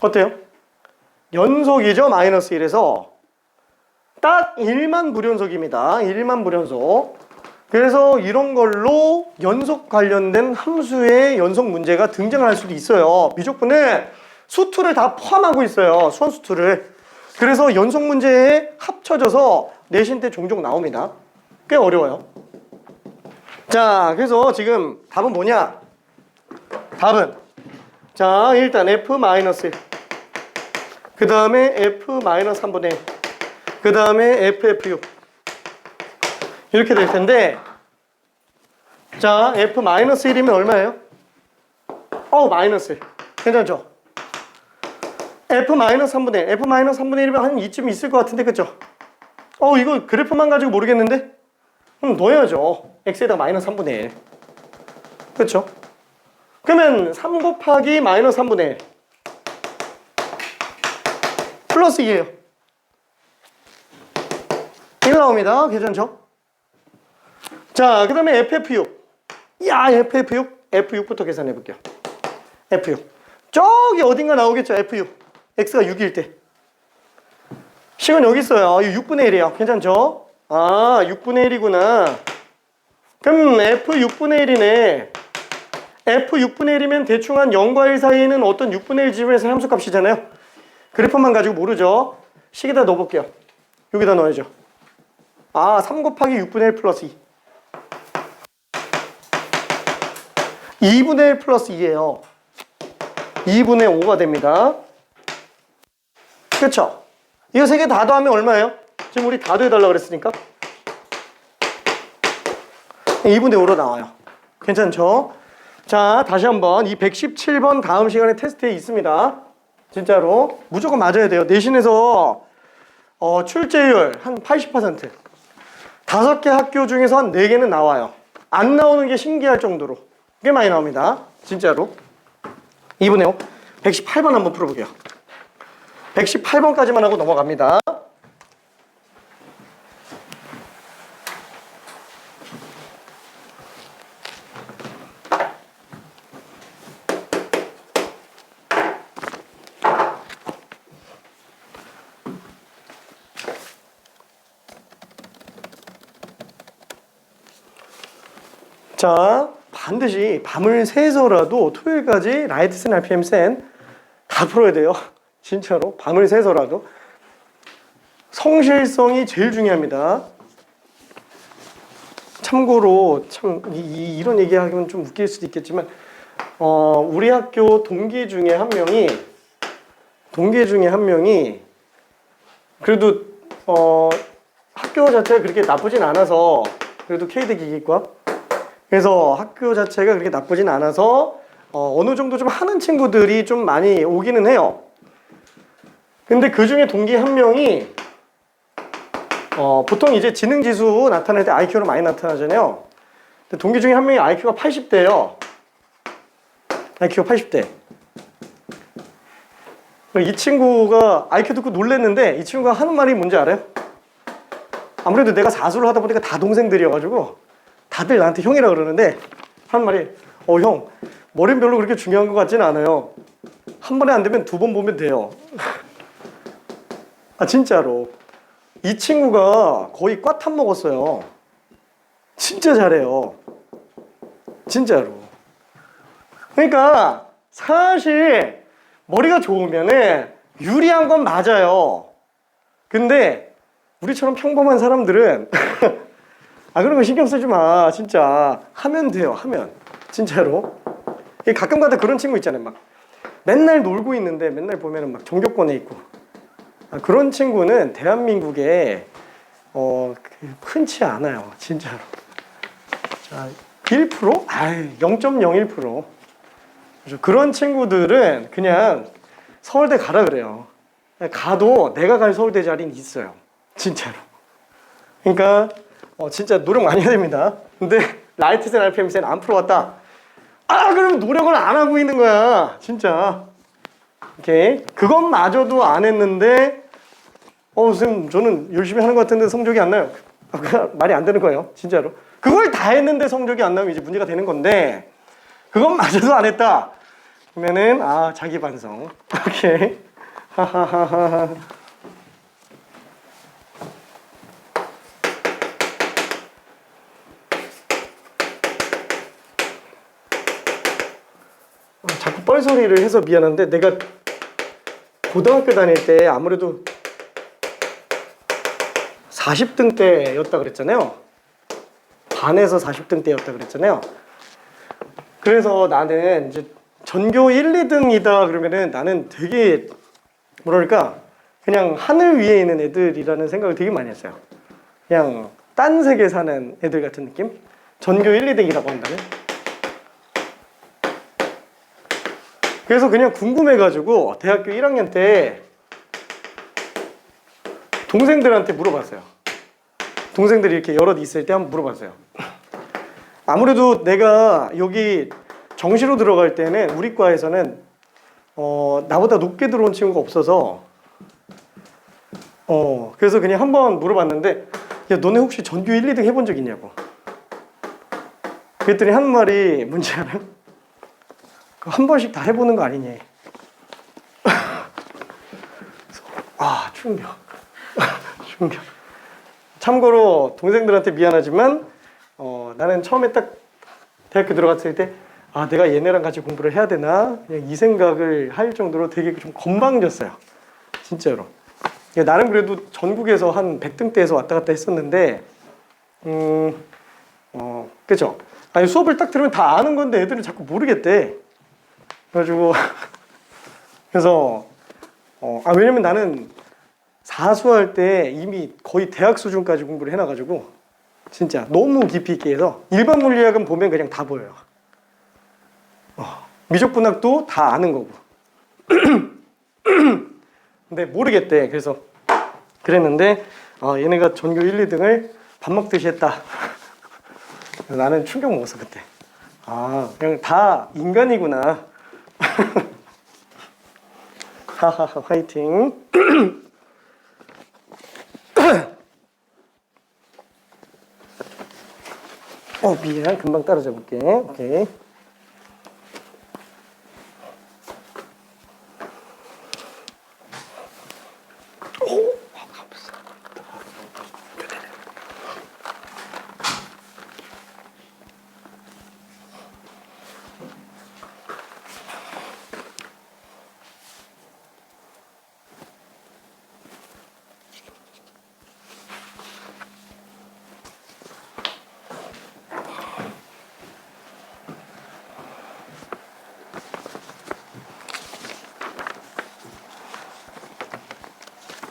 어때요? 연속이죠? 마이너스 1에서. 딱 1만 불연속입니다. 1만 불연속. 그래서 이런 걸로 연속 관련된 함수의 연속 문제가 등장할 수도 있어요. 미적분은 수투를 다 포함하고 있어요. 수원수투를. 그래서 연속 문제에 합쳐져서 내신 때 종종 나옵니다. 꽤 어려워요. 자, 그래서 지금 답은 뭐냐? 답은 자, 일단 f-1, 그 다음에 f-3분의 1, 그 다음에 ff6 이렇게 될 텐데, 자, f-1이면 얼마예요? 마이너스 1. 괜찮죠? f-3분의 1, f-3분의 1이면 한 이쯤 있을 것 같은데, 그쵸? 이거 그래프만 가지고 모르겠는데? 넣어야죠. x에다 마이너스 3분의 1. 그쵸? 그러면 3 곱하기 마이너스 3분의 1 플러스 2예요. 1 나옵니다. 괜찮죠? 자, 그 다음에 ff6. 야, ff6. f6부터 계산해 볼게요. f6. 저기 어딘가 나오겠죠? f6. x가 6일 때. 식은 여기 있어요. 이 6분의 1이에요. 괜찮죠? 6분의 1이구나. 그럼 f6분의 1이네. f6분의 1이면 대충 한 0과 1 사이에는 어떤 6분의 1 지점에서 함수값이잖아요. 그래프만 가지고 모르죠. 식에다 넣어볼게요. 여기다 넣어야죠. 3 곱하기 6분의 1 플러스 2. 2분의 1 플러스 2예요. 2분의 5가 됩니다. 그쵸? 이거 세 개 다 더하면 얼마예요? 지금 우리 다 더해달라고 그랬으니까 2분의 5로 나와요. 괜찮죠? 자, 다시 한번 이 117번 다음 시간에 테스트에 있습니다. 진짜로 무조건 맞아야 돼요. 내신에서 출제율 한 80%. 5개 학교 중에서 한 4개는 나와요. 안 나오는 게 신기할 정도로 꽤 많이 나옵니다. 진짜로. 2분의 5. 118번 한번 풀어볼게요. 118번까지만 하고 넘어갑니다. 자, 반드시 밤을 새서라도 토요일까지 라이트센 RPM 센 다 풀어야 돼요. 진짜로 밤을 새서라도. 성실성이 제일 중요합니다. 참고로 참 이런 얘기하면 좀 웃길 수도 있겠지만 우리 학교 동기 중에 한 명이 그래도 학교 자체가 그렇게 나쁘진 않아서, 그래도 K대 기계과, 그래서 학교 자체가 그렇게 나쁘진 않아서 어느 정도 좀 하는 친구들이 좀 많이 오기는 해요. 근데 그 중에 동기 한 명이 보통 이제 지능지수 나타낼 때 IQ로 많이 나타나잖아요. 근데 동기 중에 한 명이 IQ가 80대예요. IQ가 80대. 이 친구가 IQ 듣고 놀랬는데, 이 친구가 하는 말이 뭔지 알아요? 아무래도 내가 사수를 하다 보니까 다 동생들이어가지고 다들 나한테 형이라 그러는데, 하는 말이 형, 머리는 별로 그렇게 중요한 것 같지는 않아요. 한 번에 안 되면 2번 보면 돼요. 진짜로. 이 친구가 거의 꽈탄 먹었어요. 진짜 잘해요. 진짜로. 그러니까 사실 머리가 좋으면은 유리한 건 맞아요. 근데 우리처럼 평범한 사람들은 그런 거 신경 쓰지 마. 진짜 하면 돼요. 하면. 진짜로. 가끔가다 그런 친구 있잖아요. 막 맨날 놀고 있는데 맨날 보면은 막 종교권에 있고. 그런 친구는 대한민국에 흔치 않아요. 진짜로. 자, 1%? 0.01%. 그런 친구들은 그냥 서울대 가라 그래요. 가도 내가 갈 서울대 자리는 있어요. 진짜로. 그러니까 진짜 노력 많이 해야 됩니다. 근데 라이트센 RPM센 안 풀어왔다. 그러면 노력을 안 하고 있는 거야. 진짜. 오케이. 그것마저도 안 했는데 선생님 저는 열심히 하는 것 같은데 성적이 안 나요. 말이 안 되는 거예요. 진짜로. 그걸 다 했는데 성적이 안 나면 이제 문제가 되는 건데 그것마저도 안 했다. 그러면은 자기 반성. 오케이. 하하하하. 자꾸 뻘소리를 해서 미안한데 내가 고등학교 다닐 때 아무래도 40등 대였다 그랬잖아요. 반에서 40등 대였다 그랬잖아요. 그래서 나는 이제 전교 1, 2등이다 그러면은 나는 되게 뭐랄까 그냥 하늘 위에 있는 애들이라는 생각을 되게 많이 했어요. 그냥 딴 세계 사는 애들 같은 느낌? 전교 1, 2등이라고 한다면? 그래서 그냥 궁금해가지고 대학교 1학년 때 동생들한테 물어봤어요. 동생들이 이렇게 여럿 있을 때 한번 물어봤어요. 아무래도 내가 여기 정시로 들어갈 때는 우리 과에서는 나보다 높게 들어온 친구가 없어서 그래서 그냥 한번 물어봤는데 야 너네 혹시 전교 1, 2등 해본 적 있냐고. 그랬더니 한 말이 뭔지 알아요? 한 번씩 다 해보는 거 아니니? 충격. 충격. 참고로 동생들한테 미안하지만 나는 처음에 딱 대학교 들어갔을 때 내가 얘네랑 같이 공부를 해야 되나? 그냥 이 생각을 할 정도로 되게 좀 건방졌어요. 진짜로. 나름 그래도 전국에서 한 100등대에서 왔다 갔다 했었는데 그죠? 아니 수업을 딱 들으면 다 아는 건데 애들은 자꾸 모르겠대. 그래가지고 그래서 왜냐면 나는 사수할 때 이미 거의 대학 수준까지 공부를 해놔가지고 진짜 너무 깊이 있게 해서 일반 물리학은 보면 그냥 다 보여요. 미적분학도 다 아는 거고 근데 모르겠대. 그래서 그랬는데 얘네가 전교 1, 2등을 밥 먹듯이 했다. 나는 충격 먹었어 그때. 그냥 다 인간이구나. 하하하 화이팅. 미안 금방 따라잡 볼게. 오케이.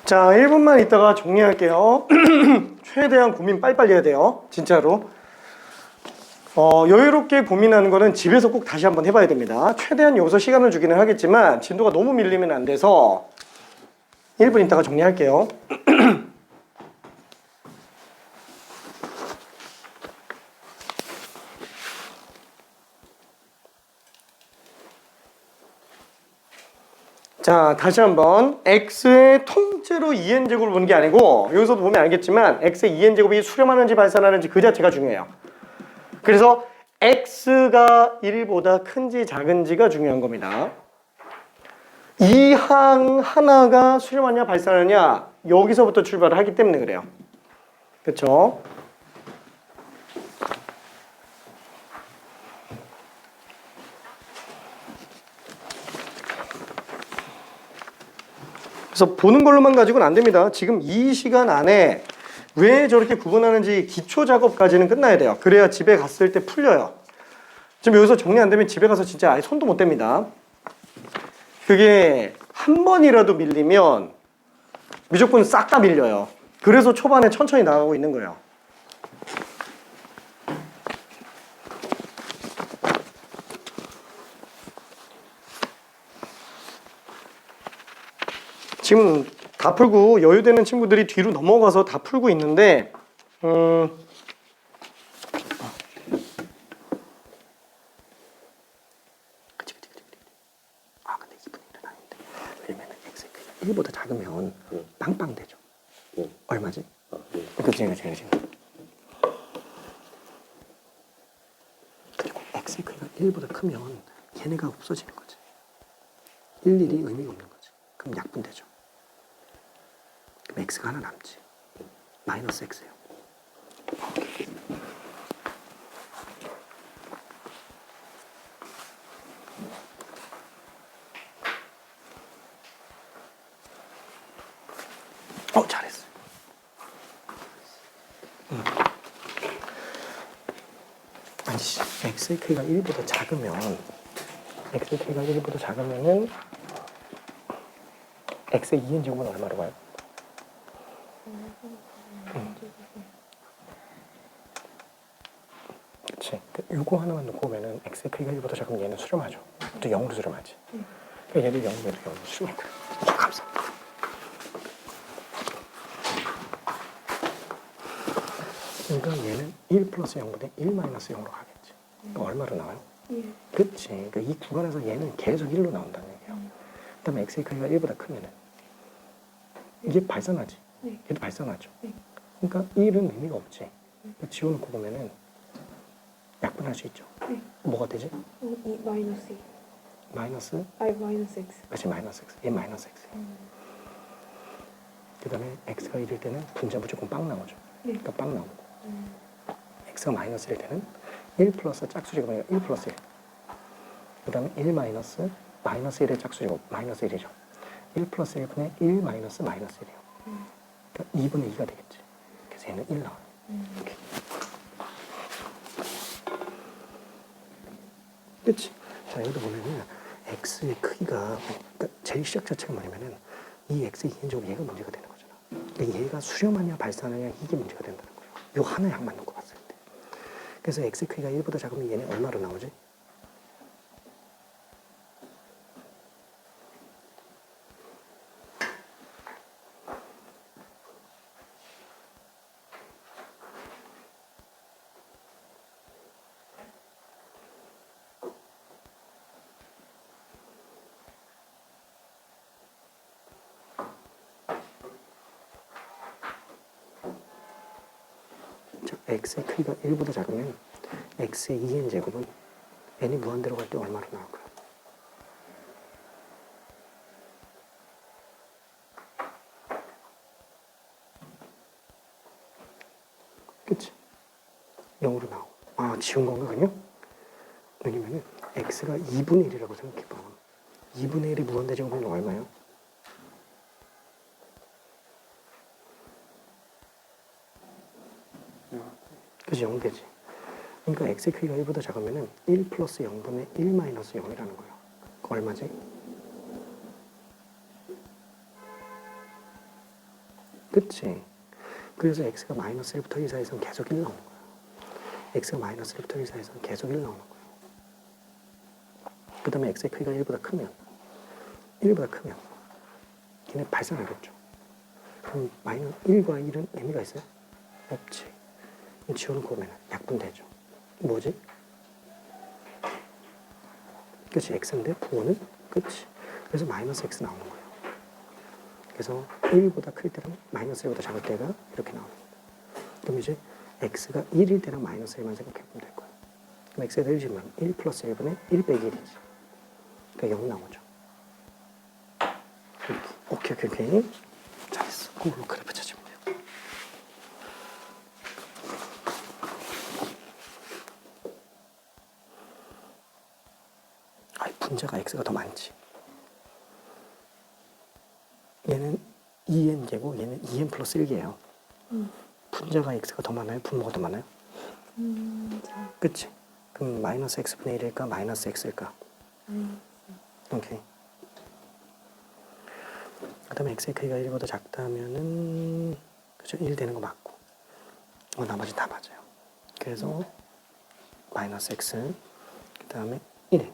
자, 1분만 있다가 정리할게요. 최대한 고민 빨리빨리 해야 돼요. 진짜로. 여유롭게 고민하는 거는 집에서 꼭 다시 한번 해봐야 됩니다. 최대한 여기서 시간을 주기는 하겠지만 진도가 너무 밀리면 안 돼서 1분 있다가 정리할게요. 자, 다시 한번 x의 통째로 2n제곱을 보는 게 아니고 여기서도 보면 알겠지만 x의 2n제곱이 수렴하는지 발산하는지 그 자체가 중요해요. 그래서 x가 1보다 큰지 작은지가 중요한 겁니다. 이 항 하나가 수렴하냐 발산하냐 여기서부터 출발을 하기 때문에 그래요. 그렇죠? 그래서 보는 걸로만 가지고는 안 됩니다. 지금 이 시간 안에 왜 저렇게 구분하는지 기초 작업까지는 끝나야 돼요. 그래야 집에 갔을 때 풀려요. 지금 여기서 정리 안 되면 집에 가서 진짜 아예 손도 못 댑니다. 그게 한 번이라도 밀리면 무조건 싹 다 밀려요. 그래서 초반에 천천히 나가고 있는 거예요. 지금 다 풀고 여유되는 친구들이 뒤로 넘어가서 다 풀고 있는데 그치. 아 근데 2분의 1은 아닌데 왜냐면 x의 크기가 1보다 작으면 빵빵 되죠. 얼마지? 그치. 그리고 x의 크기가 1보다 크면 얘네가 없어지는 거지. 일일이 의미가 없는 거지. 그럼 약분되죠. 그럼 x가 하나 남지. 마이너스 x예요. 잘했어. 아니, x의 크기가 1보다 작으면 x의 크기가 1보다 작으면은 x의 2n 제곱은 얼마로 가요? 그치. 요거 하나만 놓고 보면은 x의 크기가 1보다 작으면 얘는 수렴하죠. 또 0으로 수렴하지. 그러니까 얘를 0으로 이렇게 0으로 수렴할 거야. 감사합니다. 그러니까 얘는 1 플러스 0분의 1 마이너스 0으로 가겠지. 그러니까 얼마로 나와요? 그치. 그러니까 이 구간에서 얘는 계속 1로 나온다는 얘기예요. 그 다음에 x의 크기가 1보다 크면은 이게 발산하지. 얘도 발산하죠. 그러니까 1은 의미가 없지. 지워놓고 보면은 약분할 수 있죠. 뭐가 되지? 이 마이너스 2. 마이너스? 마이너스 x. 그렇지, 마이너스 x. 얘 마이너스 x. 그 다음에 x가 1일 때는 분자 무조건 빵 나오죠. 그러니까 빵 나오고. x가 마이너스 1일 때는 1 플러스 짝수제곱 아니라 1 플러스 1. 그 다음에 1 마이너스 마이너스 1의 짝수제곱 마이너스 1이죠. 1 플러스 1분의 1 마이너스 마이너스 1이에요. 그러니까 2분의 2가 되겠지. 그래서 얘는 1 나와요. 이렇게. 그치? 자, 여기도 보면은 x의 크기가, 그러니까 제일 시작 자체가 뭐냐면은 이 x의 2n제곱 얘가 문제가 되는 거잖아. 그러니까 얘가 수렴하냐 발산하냐 이게 문제가 된다는 거예요. 요 하나 양만 놓고 봤을 때. 그래서 x의 크기가 1보다 작으면 얘는 얼마로 나오지? 자, x의 크기가 1보다 작으면 x의 2n제곱은 n이 무한대로 갈 때 얼마로 나올까요? 그치? 0으로 나오고. 아, 지운 건가 그냥? 왜냐면은 x가 2분의 1이라고 생각해봐. 2분의 1이 무한대 제곱이면 얼마예요? 그치, 0 되지. 그러니까 x의 크기가 1보다 작으면은 1 플러스 0분의 1 마이너스 0이라는 거예요. 그 얼마지? 그치? 그래서 x가 마이너스 1부터 1 사이에서는 계속 1 나오는 거야. x가 마이너스 1부터 1 사이에서는 계속 1 나오는 거야. 그 다음에 x의 크기가 1보다 크면 걔네 발산하겠죠. 그럼 마이너스 1과 1은 의미가 있어요? 없지. 지워놓고 보면 약분되죠. 뭐지? 그치, x인데 부호는? 그치. 그래서 마이너스 x 나오는 거예요. 그래서 1보다 클 때랑 마이너스 1보다 작을 때가 이렇게 나오는 거예요. 그럼 이제 x가 1일 때랑 마이너스 1만 생각해보면 될 거예요. 그럼 x가 1이면 1 플러스 1분의 1 빼기 1이지. 그러니까 0 나오죠. 이렇게. 오케이. 잘했어. 그걸로 그래프 찾으면 돼요. 분자가 x가 더 많지. 얘는 2n제고 얘는 2n 플러스 1개예요. 분자가 x가 더 많아요? 분모가 더 많아요? 그치? 그럼 마이너스 x분의 1일까? 마이너스 x일까? 오케이. 그 다음에 x의 크기가 1보다 작다면은 그죠? 1 되는 거 맞고 나머지 다 맞아요. 그래서 마이너스 x 그 다음에 1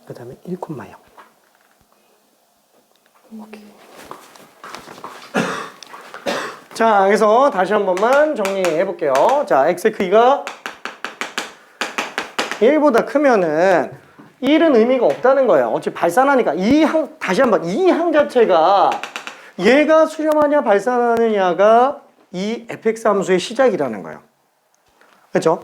그 다음에 1,0 자, 그래서 다시 한 번만 정리해 볼게요. 자, x의 크기가 1보다 크면은 1은 의미가 없다는 거예요. 어차피 발산하니까. 다시 한 번, 이 항 자체가 얘가 수렴하냐 발산하느냐가 이 fx 함수의 시작이라는 거예요. 그렇죠?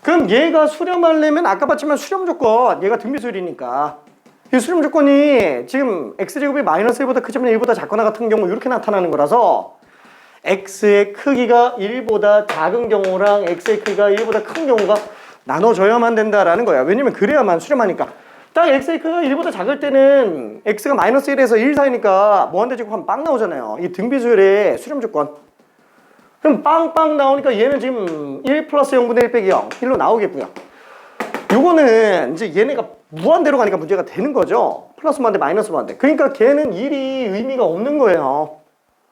그럼 얘가 수렴하려면 아까 봤지만 수렴 조건, 얘가 등비수열이니까 이 수렴 조건이 지금 x제곱이 마이너스 1보다 크지만 1보다 작거나 같은 경우 이렇게 나타나는 거라서 x의 크기가 1보다 작은 경우랑 x의 크기가 1보다 큰 경우가 나눠줘야만 된다라는 거야. 왜냐면 그래야만 수렴하니까. 딱 x의 크기가 1보다 작을 때는 x가 마이너스 1에서 1 사이니까 무한대제곱 하면 빵 나오잖아요. 이 등비수열의 수렴 조건. 그럼 빵빵 나오니까 얘는 지금 1 플러스 0분의 1 빼기 0 1로 나오겠고요. 요거는 이제 얘네가 무한대로 가니까 문제가 되는 거죠. 플러스 무한대 마이너스 무한대. 그러니까 걔는 1이 의미가 없는 거예요.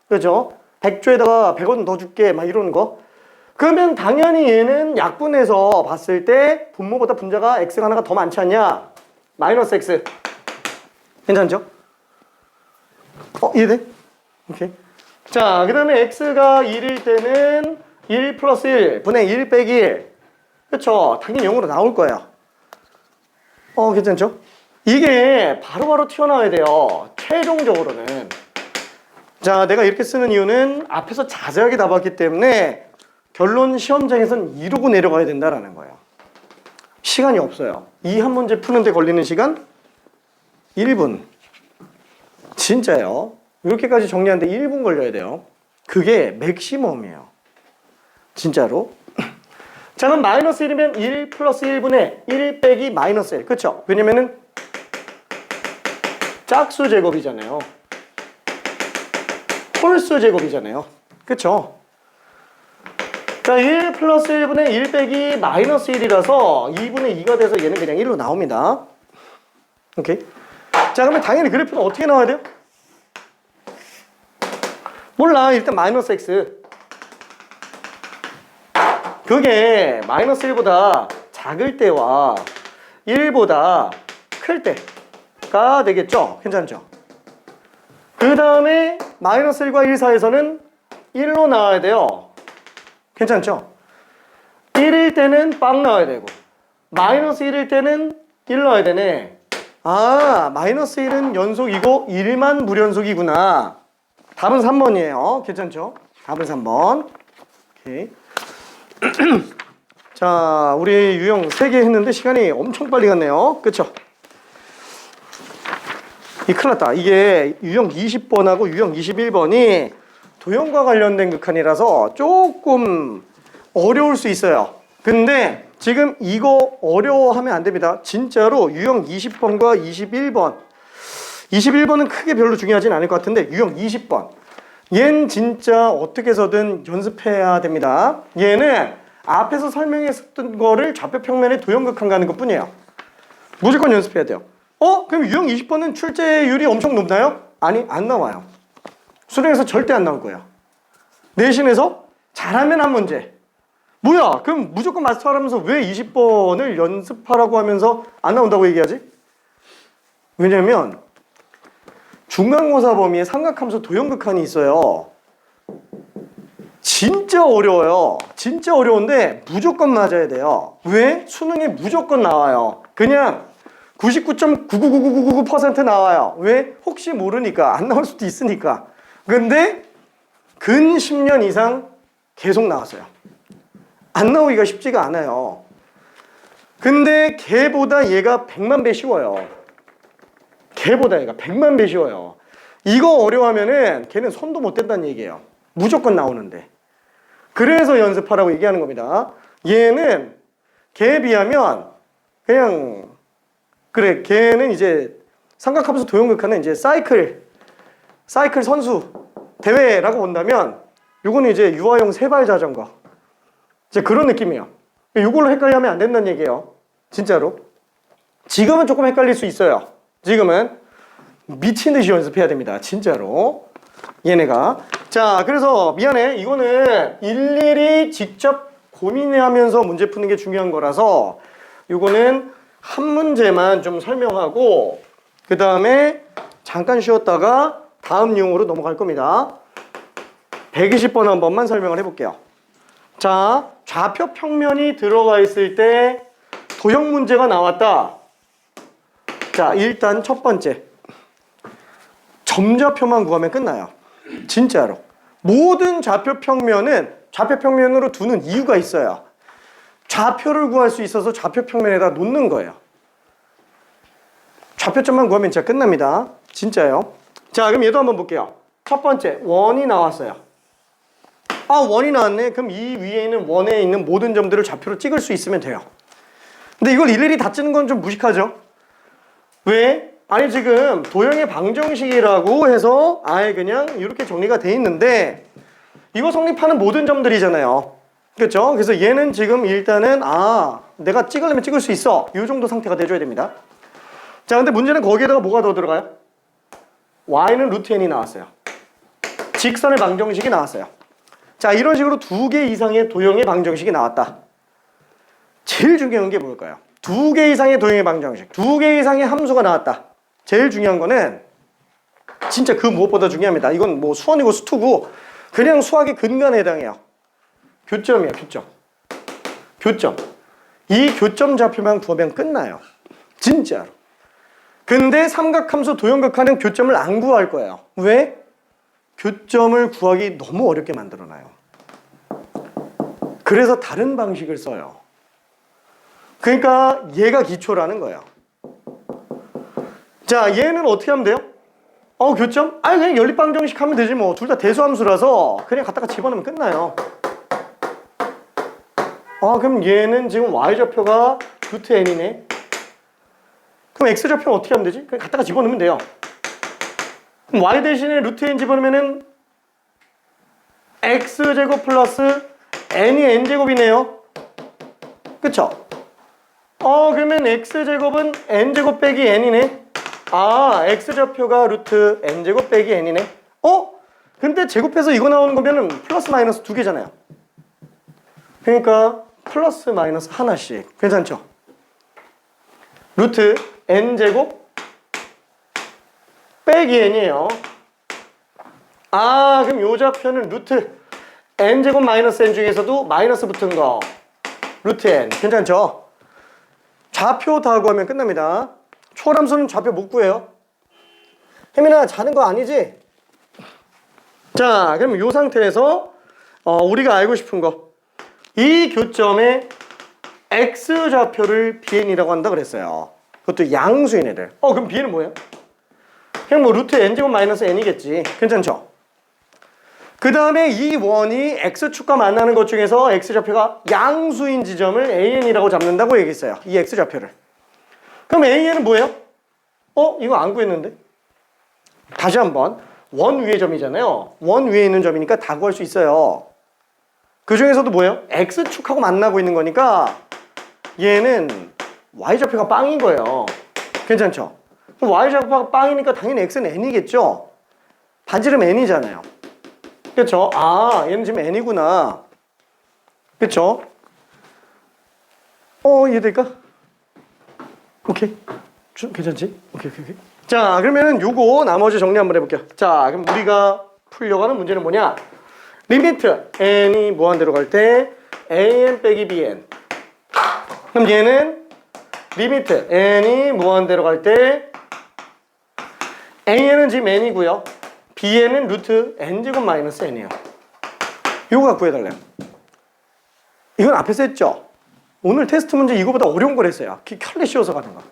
그죠? 100조에다가 100원 더 줄게 막 이러는 거. 그러면 당연히 얘는 약분해서 봤을 때 분모보다 분자가 x가 하나가 더 많지 않냐? 마이너스 x. 괜찮죠? 이해돼? 오케이. 자, 그 다음에 x가 1일 때는 1 플러스 1 분의 1 빼기 1. 그쵸? 당연히 0으로 나올 거예요. 괜찮죠? 이게 바로바로 튀어나와야 돼요. 최종적으로는. 자, 내가 이렇게 쓰는 이유는 앞에서 자세하게 다 봤기 때문에 결론 시험장에서는 이러고 내려가야 된다라는 거예요. 시간이 없어요. 이 한 문제 푸는데 걸리는 시간 1분. 진짜요. 이렇게까지 정리하는데 1분 걸려야 돼요. 그게 맥시멈이에요. 진짜로. 자, 그럼 마이너스 1이면 1 플러스 1분의 1 빼기 마이너스 1. 그쵸? 왜냐면은 짝수 제곱이잖아요. 홀수 제곱이잖아요. 그쵸? 자, 1 플러스 1분의 1 빼기 마이너스 1이라서 2분의 2가 돼서 얘는 그냥 1로 나옵니다. 오케이? 자, 그러면 당연히 그래프는 어떻게 나와야 돼요? 몰라. 일단 마이너스 x. 그게 마이너스 1보다 작을 때와 1보다 클 때가 되겠죠? 괜찮죠? 그 다음에 마이너스 1과 1 사이에서는 1로 나와야 돼요. 괜찮죠? 1일 때는 빵 나와야 되고 마이너스 1일 때는 1 나와야 되네. 아, 마이너스 1은 연속이고 1만 무연속이구나. 답은 3번이에요. 괜찮죠? 답은 3번. 오케이. 자, 우리 유형 3개 했는데 시간이 엄청 빨리 갔네요. 그쵸? 큰일 났다. 이게 유형 20번하고 유형 21번이 도형과 관련된 극한이라서 조금 어려울 수 있어요. 근데 지금 이거 어려워하면 안 됩니다. 진짜로 유형 20번과 21번. 21번은 크게 별로 중요하진 않을 것 같은데 유형 20번. 얘는 진짜 어떻게 해서든 연습해야 됩니다. 얘는 앞에서 설명했었던 거를 좌표 평면에 도형극한 가는 것 뿐이에요. 무조건 연습해야 돼요. 그럼 유형 20번은 출제율이 엄청 높나요? 아니, 안 나와요. 수능에서 절대 안 나올 거예요. 내신에서 잘하면 한 문제. 뭐야? 그럼 무조건 마스터하면서 왜 20번을 연습하라고 하면서 안 나온다고 얘기하지? 왜냐면 중간고사 범위에 삼각함수 도형극한이 있어요. 진짜 어려워요. 진짜 어려운데 무조건 맞아야 돼요. 왜? 수능에 무조건 나와요. 그냥 99.99999% 나와요. 왜? 혹시 모르니까. 안 나올 수도 있으니까. 근데 근 10년 이상 계속 나왔어요. 안 나오기가 쉽지가 않아요. 근데 걔보다 얘가 100만 배 쉬워요. 걔보다 얘가 100만 배 쉬워요. 이거 어려워하면은 걔는 손도 못 댄다는 얘기예요. 무조건 나오는데. 그래서 연습하라고 얘기하는 겁니다. 얘는 걔에 비하면 그냥 그래, 걔는 이제 삼각함수 도형극한은 이제 사이클 선수 대회라고 본다면 요거는 이제 유아용 세발 자전거 이제 그런 느낌이에요. 요걸로 헷갈리면 안 된다는 얘기예요. 진짜로. 지금은 조금 헷갈릴 수 있어요. 지금은 미친 듯이 연습해야 됩니다. 진짜로. 얘네가. 자, 그래서 미안해. 이거는 일일이 직접 고민하면서 문제 푸는 게 중요한 거라서 요거는 한 문제만 좀 설명하고 그 다음에 잠깐 쉬었다가 다음 유형으로 넘어갈 겁니다. 120번 한 번만 설명을 해볼게요. 자, 좌표 평면이 들어가 있을 때 도형 문제가 나왔다. 자, 일단 첫 번째. 점좌표만 구하면 끝나요. 진짜로. 모든 좌표 평면은 좌표 평면으로 두는 이유가 있어요. 좌표를 구할 수 있어서 좌표 평면에다 놓는 거예요. 좌표점만 구하면 진짜 끝납니다. 진짜요. 자, 그럼 얘도 한번 볼게요. 첫 번째, 원이 나왔어요. 아, 원이 나왔네. 그럼 이 위에 있는 원에 있는 모든 점들을 좌표로 찍을 수 있으면 돼요. 근데 이걸 일일이 다 찍는 건 좀 무식하죠? 왜? 아니, 지금 도형의 방정식이라고 해서 아예 그냥 이렇게 정리가 돼 있는데 이거 성립하는 모든 점들이잖아요. 그렇죠? 그래서 얘는 지금 일단은 내가 찍으려면 찍을 수 있어. 이 정도 상태가 돼줘야 됩니다. 자, 근데 문제는 거기에다가 뭐가 더 들어가요? y는 루트 n이 나왔어요. 직선의 방정식이 나왔어요. 자, 이런 식으로 2개 이상의 도형의 방정식이 나왔다. 제일 중요한 게 뭘까요? 2개 이상의 도형의 방정식, 2개 이상의 함수가 나왔다. 제일 중요한 거는 진짜 그 무엇보다 중요합니다. 이건 뭐 수원이고 수투고 그냥 수학의 근간에 해당해요. 교점이야, 교점. 교점. 이 교점 좌표만 구하면 끝나요. 진짜로. 근데 삼각함수 도형극하는 교점을 안 구할 거예요. 왜? 교점을 구하기 너무 어렵게 만들어놔요. 그래서 다른 방식을 써요. 그러니까 얘가 기초라는 거예요. 자, 얘는 어떻게 하면 돼요? 교점? 그냥 연립방정식 하면 되지 뭐. 둘 다 대수함수라서 그냥 갖다가 집어넣으면 끝나요. 그럼 얘는 지금 y좌표가 루트 n이네. 그럼 x좌표는 어떻게 하면 되지? 그냥 갖다가 집어넣으면 돼요. 그럼 y 대신에 루트 n 집어넣으면은 x제곱 플러스 n이 n제곱이네요. 그쵸? 그러면 x제곱은 n제곱 빼기 n이네. x좌표가 루트 n제곱 빼기 n이네. 근데 제곱해서 이거 나오는 거면은 플러스 마이너스 2개잖아요. 그러니까 플러스 마이너스 하나씩. 괜찮죠? 루트 n제곱 빼기 n이에요. 그럼 요 좌표는 루트 n제곱 마이너스 n 중에서도 마이너스 붙은 거 루트 n. 괜찮죠? 좌표 다 구하면 끝납니다. 초람수는 좌표 못 구해요. 혜민아, 자는 거 아니지? 자, 그럼 이 상태에서 우리가 알고 싶은 거, 이 교점의 x좌표를 bn이라고 한다 그랬어요. 그것도 양수인 애들. 그럼 bn은 뭐예요? 그냥 뭐 루트 n제곱 마이너스 n이겠지. 괜찮죠? 그 다음에 이 원이 x축과 만나는 것 중에서 x좌표가 양수인 지점을 an이라고 잡는다고 얘기했어요. 이 x좌표를. 그럼 an은 뭐예요? 이거 안 구했는데? 다시 한번. 원 위의 점이잖아요. 원 위에 있는 점이니까 다 구할 수 있어요. 그 중에서도 뭐예요? x축하고 만나고 있는 거니까 얘는 y좌표가 빵인 거예요. 괜찮죠? 그럼 y좌표가 빵이니까 당연히 x는 n이겠죠? 반지름 n이잖아요. 그쵸? 얘는 지금 n이구나. 그쵸? 이해될까? 오케이. 괜찮지? 오케이. 자, 그러면 요거 나머지 정리 한번 해볼게요. 자, 그럼 우리가 풀려고 하는 문제는 뭐냐? 리미트 n이 무한대로 갈 때 an 빼기 bn. 그럼 얘는 리미트 n이 무한대로 갈 때 an은 지금 n이고요. bn은 루트 n제곱 마이너스 n이에요. 이거 갖고 해달래요. 이건 앞에서 했죠? 오늘 테스트 문제 이거보다 어려운 걸 했어요. 켤레 씌워서 가는 거.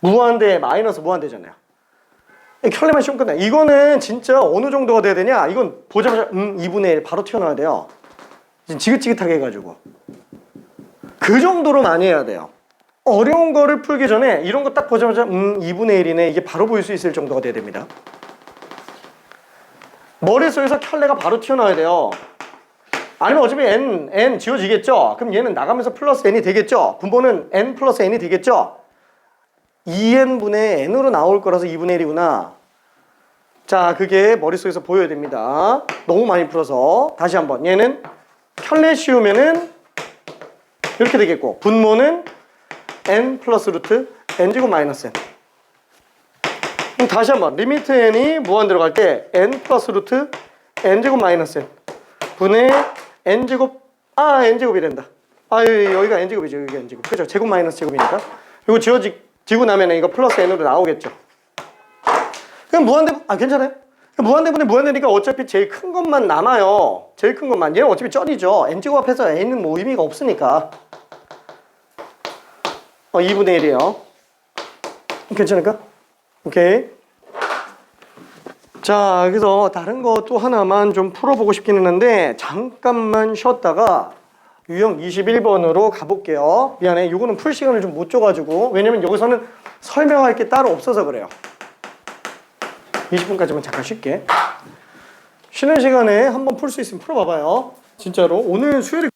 무한대 마이너스 무한대잖아요. 켤레만 씌우면 끝나요. 이거는 진짜 어느 정도가 돼야 되냐? 이건 보자마자 2분의 1 바로 튀어나와야 돼요. 지긋지긋하게 해가지고. 그 정도로 많이 해야 돼요. 어려운 거를 풀기 전에 이런 거 딱 보자마자 2분의 1이네. 이게 바로 보일 수 있을 정도가 돼야 됩니다. 머릿속에서 켤레가 바로 튀어나와야 돼요. 아니면 어차피 n 지워지겠죠? 그럼 얘는 나가면서 플러스 n이 되겠죠? 분모는 n 플러스 n이 되겠죠? 2n분의 n으로 나올 거라서 2분의 1이구나. 자, 그게 머릿속에서 보여야 됩니다. 너무 많이 풀어서. 다시 한번. 얘는 켤레 씌우면은 이렇게 되겠고, 분모는 n 플러스 루트 n제곱 마이너스 n. 그럼 다시 한번 리미트 n이 무한 들어갈 때 n 플러스 루트 n제곱 마이너스 n 분의 n제곱 n제곱이란다. 여기가 n제곱이죠. 여기가 n제곱. 그죠? 제곱 마이너스 제곱이니까. 이거 지고 나면 이거 플러스 n으로 나오겠죠. 그럼 무한대분 괜찮아요? 무한대분에 무한대니까 어차피 제일 큰 것만 남아요. 제일 큰 것만. 얘는 어차피 쩔이죠. n제곱 앞에서 n은 뭐 의미가 없으니까. 2분의 1이에요. 괜찮을까? 오케이. 자, 그래서 다른 거 또 하나만 좀 풀어보고 싶긴 했는데 잠깐만 쉬었다가 유형 21번으로 가볼게요. 미안해. 이거는 풀 시간을 좀 못 줘가지고. 왜냐면 여기서는 설명할 게 따로 없어서 그래요. 20분까지만 잠깐 쉴게. 쉬는 시간에 한번 풀 수 있으면 풀어봐봐요. 진짜로. 오늘 수요일에